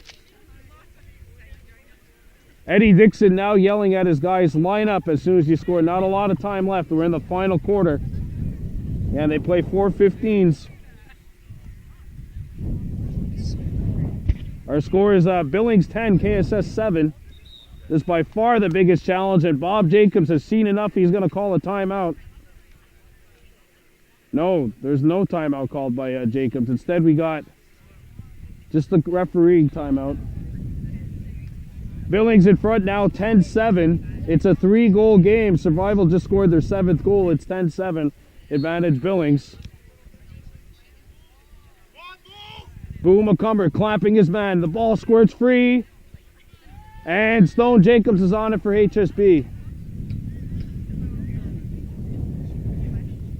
Eddie Dixon now yelling at his guys, line up as soon as you score. Not a lot of time left. We're in the final quarter. And they play 4:15s. Our score is Billings 10, KSS 7. This is by far the biggest challenge, and Bob Jacobs has seen enough. He's going to call a timeout. No, there's no timeout called by Jacobs. Instead, we got just the referee timeout. Billings in front now, 10-7. It's a 3-goal game. Survival just scored their 7th goal. It's 10-7. Advantage Billings. Boo McCumber clapping his man. The ball squirts free. And Stone Jacobs is on it for HSB.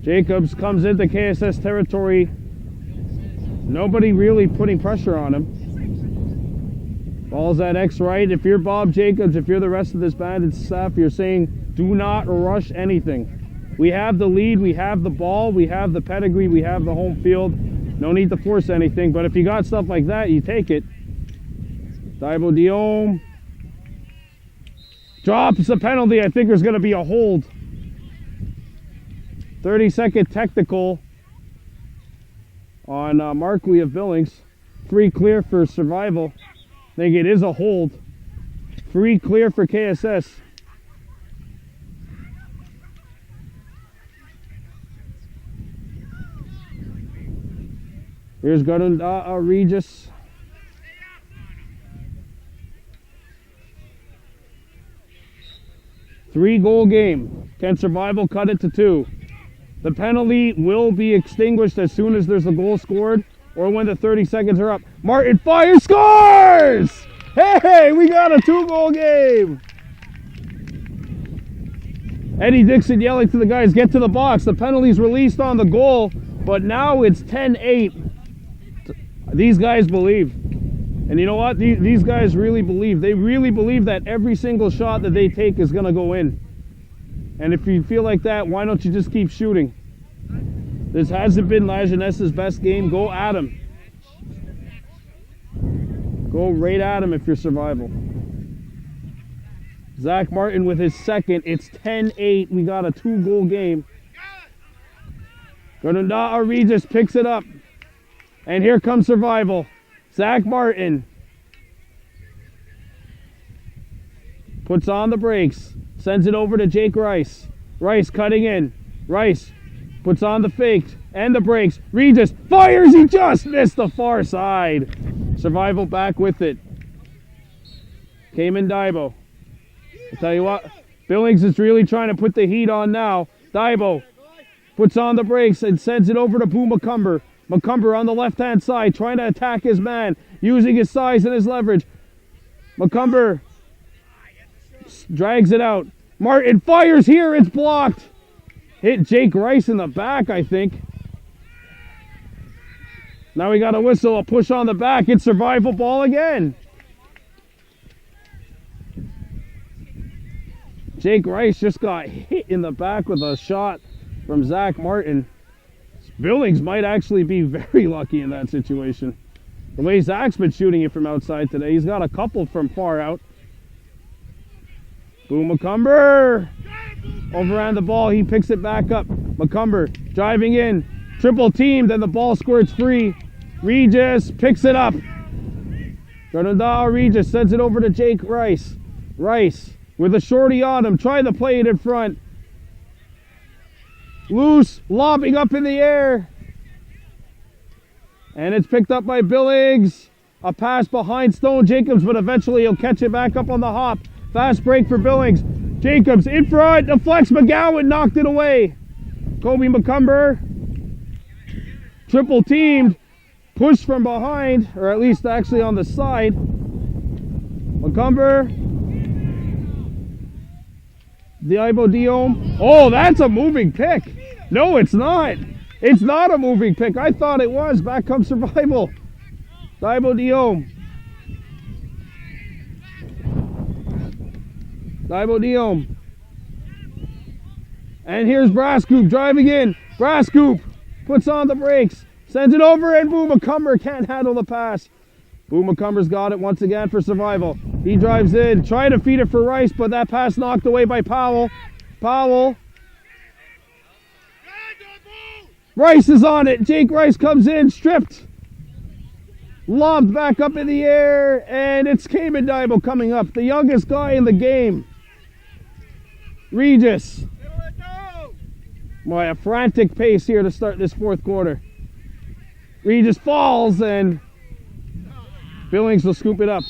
Jacobs comes into KSS territory. Nobody really putting pressure on him. Ball's at X right. If you're Bob Jacobs, if you're the rest of this Bandits staff, you're saying do not rush anything. We have the lead, we have the ball, we have the pedigree, we have the home field. No need to force anything, but if you got stuff like that, you take it. Daibo Diome drops the penalty. I think there's going to be a hold. 30-second technical on Markley of Billings. Free clear for Survival. I think it is a hold. Free clear for KSS. Here's Garunda Regis. Three-goal game. Can Survival cut it to 2? The penalty will be extinguished as soon as there's a goal scored or when the 30 seconds are up. Martin fires, scores! Hey, we got a 2-goal game! Eddie Dixon yelling to the guys, get to the box. The penalty's released on the goal, but now it's 10-8. These guys believe. And you know what? These guys really believe. They really believe that every single shot that they take is going to go in. And if you feel like that, why don't you just keep shooting? This hasn't been Lajeunesse best game. Go at him. Go right at him if you're Survival. Zach Martin with his second. It's 10-8. We got a 2-goal game. Granada Regis picks it up. And here comes Survival. Zach Martin puts on the brakes. Sends it over to Jake Rice. Rice cutting in. Rice puts on the fake and the brakes. Regis fires. He just missed the far side. Survival back with it. Cayman Daibo. I'll tell you what, Billings is really trying to put the heat on now. Daibo puts on the brakes and sends it over to Boo McCumber. McCumber on the left-hand side trying to attack his man, using his size and his leverage. McCumber drags it out. Martin fires here. It's blocked. Hit Jake Rice in the back, I think. Now we got a whistle, a push on the back. It's Survival ball again. Jake Rice just got hit in the back with a shot from Zach Martin. Billings might actually be very lucky in that situation. The way Zach's been shooting it from outside today, he's got a couple from far out. Boom McCumber. Overran the ball, he picks it back up. McCumber driving in. Triple teamed and the ball squirts free. Regis picks it up. Granada Regis sends it over to Jake Rice. Rice with a shorty on him, trying to play it in front. Loose, lobbing up in the air. And it's picked up by Billings. A pass behind Stone Jacobs, but eventually he'll catch it back up on the hop. Fast break for Billings. Jacobs in front, deflects. McGowan knocked it away. Kobe McCumber. Triple teamed. Pushed from behind, or at least actually on the side. McCumber. Daibo Diom. Oh, that's a moving pick. No, it's not. It's not a moving pick. I thought it was. Back comes Survival. Daibo Diom. Daibo Diom. And here's Brascoop driving in. Brascoop puts on the brakes. Sends it over and Boo McCumber can't handle the pass. Boo McCumber's got it once again for Survival. He drives in, trying to feed it for Rice, but that pass knocked away by Powell. Powell. Rice is on it. Jake Rice comes in, stripped. Lobbed back up in the air, and it's Cayman Daibo coming up, the youngest guy in the game. Regis. Boy, a frantic pace here to start this fourth quarter. Regis falls, and Billings will scoop it up.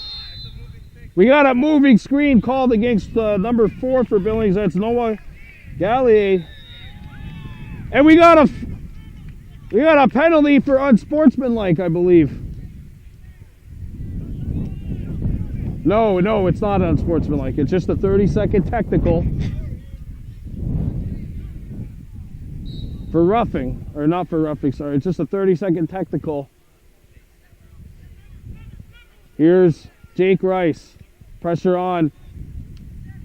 We got a moving screen called against number 4 for Billings. That's Noah Gallier. And we got a penalty for unsportsmanlike, I believe. No, it's not unsportsmanlike. It's just a 30-second technical for roughing, or not for roughing, sorry. It's just a 30-second technical. Here's Jake Rice. Pressure on.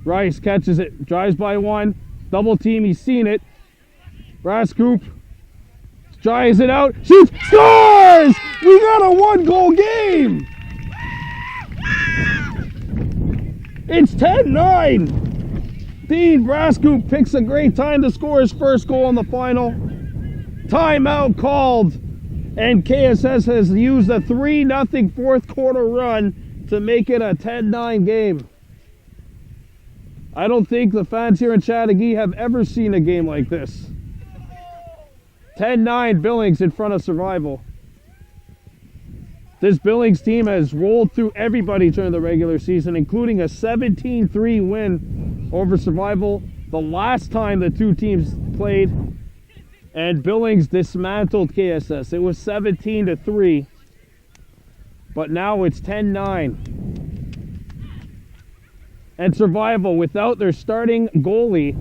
Rice catches it, drives by one, double team, he's seen it. Brascoop drives it out, shoots, scores! We got a 1-goal game! It's 10-9! Dean Brascoop picks a great time to score his first goal in the final. Timeout called, and KSS has used a 3-0 fourth quarter run to make it a 10-9 game. I don't think the fans here in Chattagee have ever seen a game like this. 10-9 Billings in front of Survival. This Billings team has rolled through everybody during the regular season, including a 17-3 win over Survival the last time the two teams played. And Billings dismantled KSS. It was 17-3. But now it's 10-9. And Survival, without their starting goalie,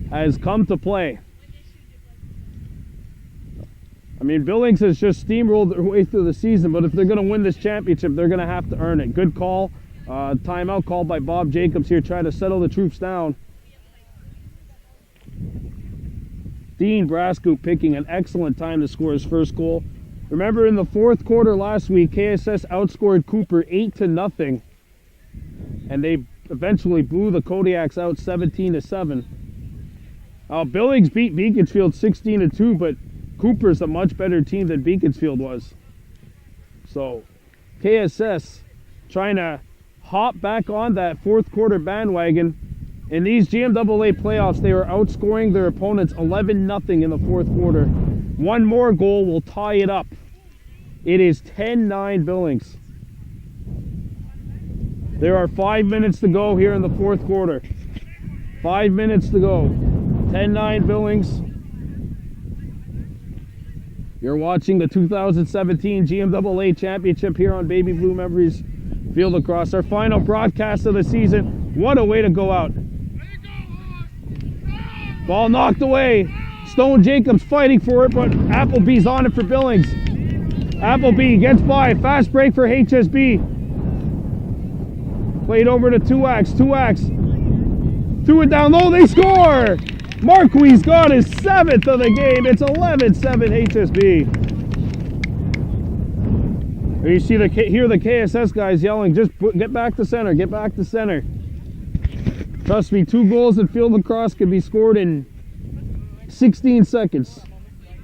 has come to play. I mean, Billings has just steamrolled their way through the season, but if they're going to win this championship, they're going to have to earn it. Good call Timeout called by Bob Jacobs here, trying to settle the troops down. Dean Brascoop picking an excellent time to score his first goal. Remember in the fourth quarter last week, KSS outscored Cooper 8-0, and they eventually blew the Kodiaks out 17-7. Billings beat Beaconsfield 16-2, but Cooper's a much better team than Beaconsfield was. So KSS trying to hop back on that fourth quarter bandwagon. In these GMAA playoffs, they are outscoring their opponents 11-0 in the fourth quarter. One more goal will tie it up. It is 10-9 Billings. There are 5 minutes to go here in the fourth quarter. 5 minutes to go. 10-9 Billings. You're watching the 2017 GMAA Championship here on Baby Blue Memories Field Lacrosse. Our final broadcast of the season. What a way to go out. Ball knocked away. Stone Jacobs fighting for it, but Appleby's on it for Billings. Appleby gets by. Fast break for HSB. Played over to Tuax. Threw it down low. They score! Marquis got his 7th of the game. It's 11-7 HSB. You see hear the KSS guys yelling, just get back to center, get back to center. Trust me, 2 goals in field lacrosse can be scored in 16 seconds.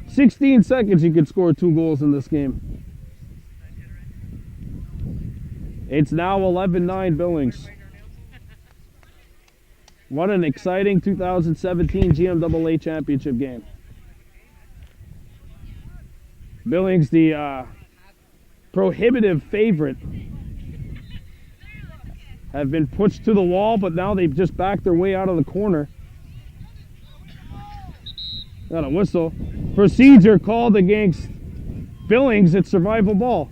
16 seconds you could score 2 goals in this game. It's now 11-9 Billings. What an exciting 2017 GMAA Championship game. Billings, the prohibitive favorite, have been pushed to the wall, but now they've just backed their way out of the corner. Got a whistle. Procedure called against Billings. It's survival ball.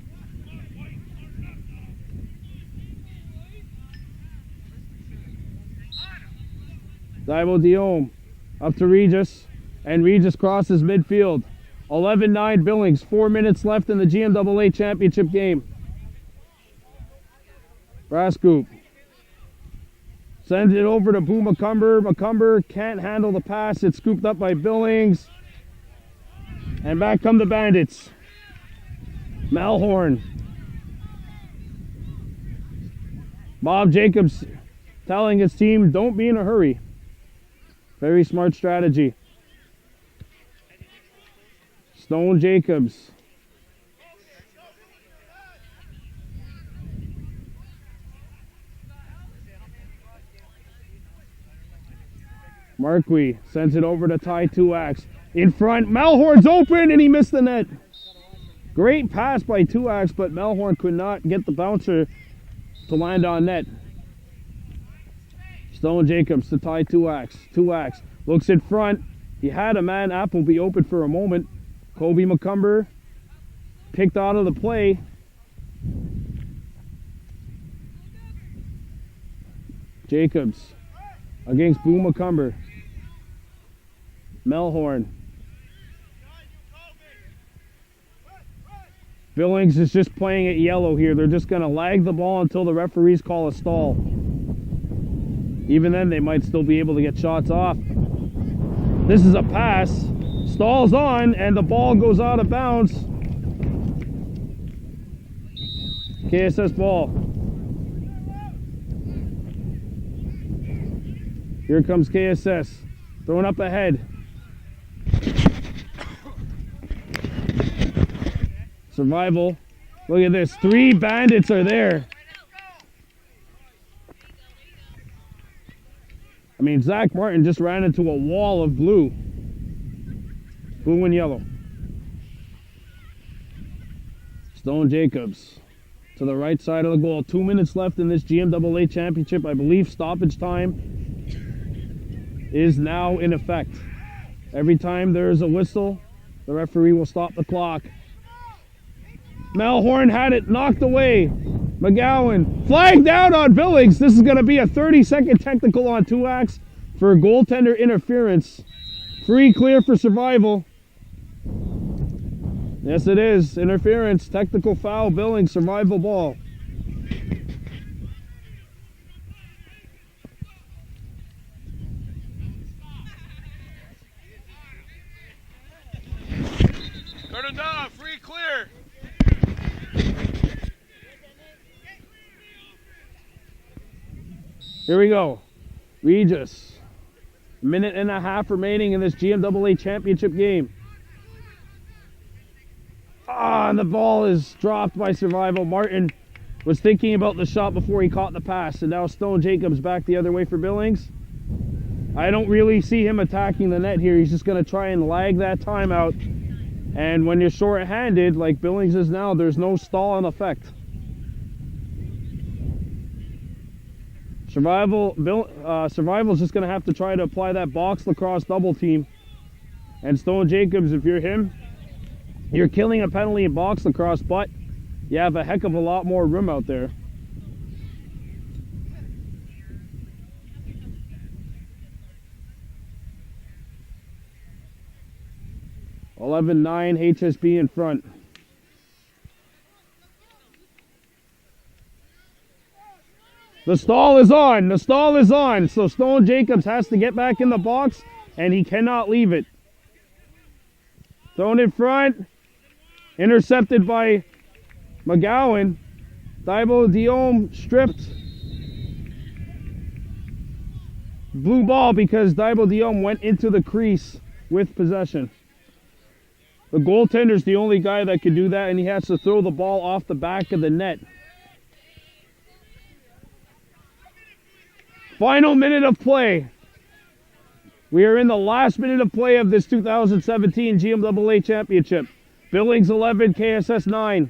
Divo Diome up to Regis, and Regis crosses midfield. 11-9 Billings, 4 minutes left in the GMAA Championship game. Brascoop sends it over to Boo McCumber. McCumber can't handle the pass. It's scooped up by Billings. And back come the Bandits. Malhorn. Bob Jacobs telling his team, don't be in a hurry. Very smart strategy. Stone Jacobs. Marquis sends it over to Ty Tuax. In front, Malhorn's open and he missed the net. Great pass by Tuax, but Malhorn could not get the bouncer to land on net. Stone Jacobs to Ty Tuax. Tuax looks in front. He had a man, Appleby, open for a moment. Kobe McCumber picked out of the play. Jacobs against Boo McCumber. Melhorn. Billings is just playing it yellow here. They're just going to lag the ball until the referees call a stall. Even then, they might still be able to get shots off. This is a pass. Stalls on, and the ball goes out of bounds. KSS ball. Here comes KSS. Throwing up ahead. Survival. Look at this. 3 Bandits are there. I mean, Zach Martin just ran into a wall of blue. Blue and yellow. Stone Jacobs to the right side of the goal. 2 minutes left in this GMAA Championship. I believe stoppage time is now in effect. Every time there is a whistle, the referee will stop the clock. Malhorn had it knocked away. McGowan flagged out on Billings. This is going to be a 30-second technical on Tuax for goaltender interference. Free clear for survival. Yes, it is. Interference. Technical foul. Billings. Survival ball. job. Free clear. Here we go. Regis. Minute and a half remaining in this GMAA championship game. And the ball is dropped by Survival. Martin was thinking about the shot before he caught the pass, and now Stone Jacobs back the other way for Billings. I don't really see him attacking the net here. He's just going to try and lag that timeout. And when you're short-handed, like Billings is now, there's no stall in effect. Survival's just going to have to try to apply that box lacrosse double team. And Stone Jacobs, if you're him, you're killing a penalty in box lacrosse, but you have a heck of a lot more room out there. (11-9) HSB in front. The stall is on. The stall is on. So Stone Jacobs has to get back in the box, and he cannot leave it. Thrown in front. Intercepted by McGowan. Thibault Diome stripped. Blue ball because Thibault Diome went into the crease with possession. The goaltender's the only guy that can do that, and he has to throw the ball off the back of the net. Final minute of play. We are in the last minute of play of this 2017 GMAA Championship. Billings 11, KSS 9.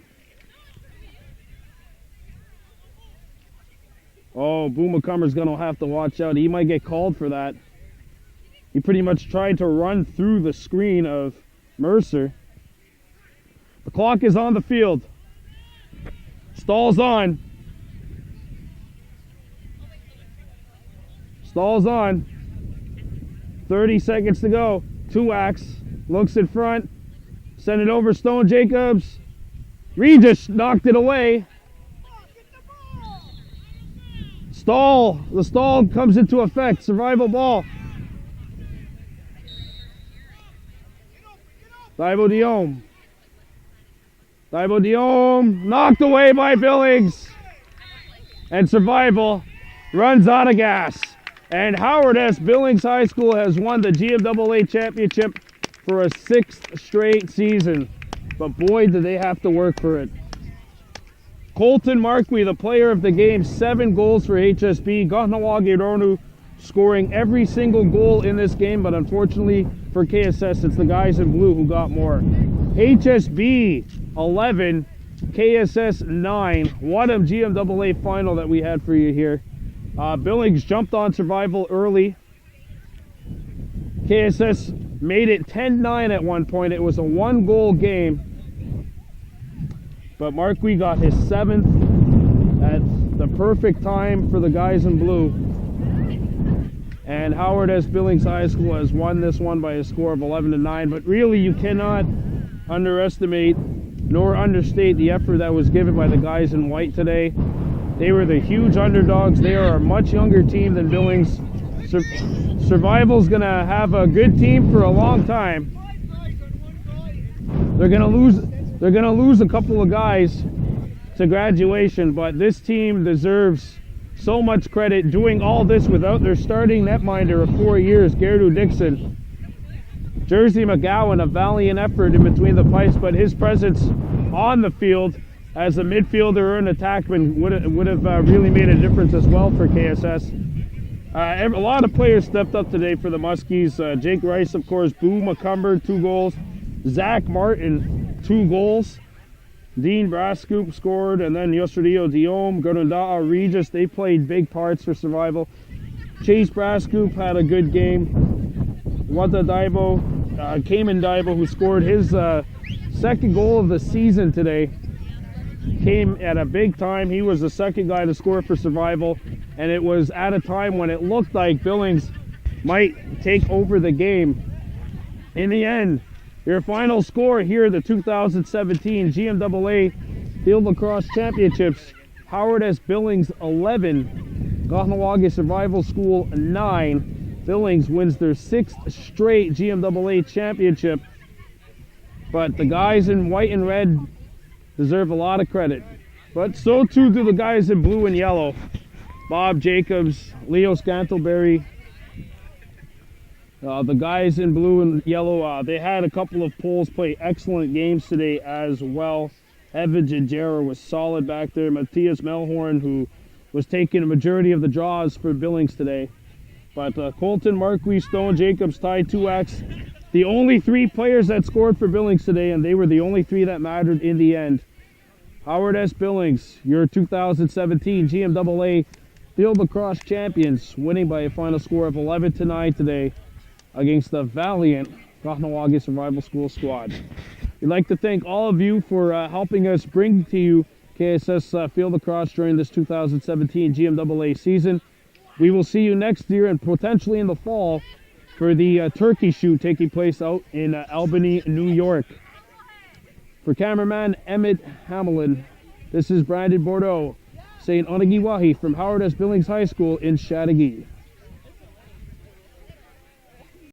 Oh, Boo McCumber's going to have to watch out. He might get called for that. He pretty much tried to run through the screen of Mercer. The clock is on the field. Stall's on. Stall's on. 30 seconds to go. Two-ax. Looks in front. Send it over Stone Jacobs. Regis knocked it away. Stall. The stall comes into effect. Survival ball. Thibault Diome. Thibault Diome knocked away by Billings. And Survival runs out of gas. And Howard S. Billings High School has won the GMAA Championship for a 6th straight season. But boy, did they have to work for it. Colton Marquis, the player of the game, 7 goals for HSB. Kahnawake Ronu scoring every single goal in this game, but unfortunately for KSS, it's the guys in blue who got more. HSB 11, KSS 9. What a GMAA final that we had for you here. Billings jumped on Survival early. KSS made it 10-9 at one point. It was a 1-goal game. But Marquis got his 7th at the perfect time for the guys in blue. And Howard S. Billings High School has won this one by a score of 11-9. But really, you cannot underestimate nor understate the effort that was given by the guys in white today. They were the huge underdogs. They are a much younger team than Billings. Survival's going to have a good team for a long time. They're going to lose a couple of guys to graduation, but this team deserves so much credit doing all this without their starting netminder of 4 years, Gerdu Dixon. Jersey McGowan, a valiant effort in between the pipes, but his presence on the field as a midfielder or an attackman would have really made a difference as well for KSS. A lot of players stepped up today for the Muskies. Jake Rice, of course, Boo McCumber, 2 goals. Zach Martin, 2 goals. Dean Brascoop scored, and then Yosredio Diome, Gordonda'a, Regis, they played big parts for Survival. Chase Brascoop had a good game. Wata Daibo, Cayman Daibo, who scored his 2nd goal of the season today, came at a big time. He was the 2nd guy to score for Survival, and it was at a time when it looked like Billings might take over the game. In the end, your final score here, the 2017 GMAA Field Lacrosse Championships, Howard S. Billings 11, Kahnawake Survival School 9. Billings wins their 6th straight GMAA championship But the guys in white and red deserve a lot of credit. But so too do the guys in blue and yellow. Bob Jacobs, Leo Scantleberry. The guys in blue and yellow, they had a couple of poles play excellent games today as well. Evan Jajera was solid back there. Matthias Melhorn, who was taking a majority of the draws for Billings today. But Colton, Marquis, Stone, Jacobs, Ty, Tuax, the only 3 players that scored for Billings today, and they were the only 3 that mattered in the end. Howard S. Billings, your 2017 GMAA Field Lacrosse champions, winning by a final score of 11-9 today against the valiant Kahnawake Survival School squad. We'd like to thank all of you for helping us bring to you KSS Field Lacrosse during this 2017 GMAA season. We will see you next year and potentially in the fall for the turkey shoot taking place out in Albany, New York. For cameraman Emmett Hamelin, this is Brandon Bordeaux saying Onagiwahi from Howard S. Billings High School in Chattagee.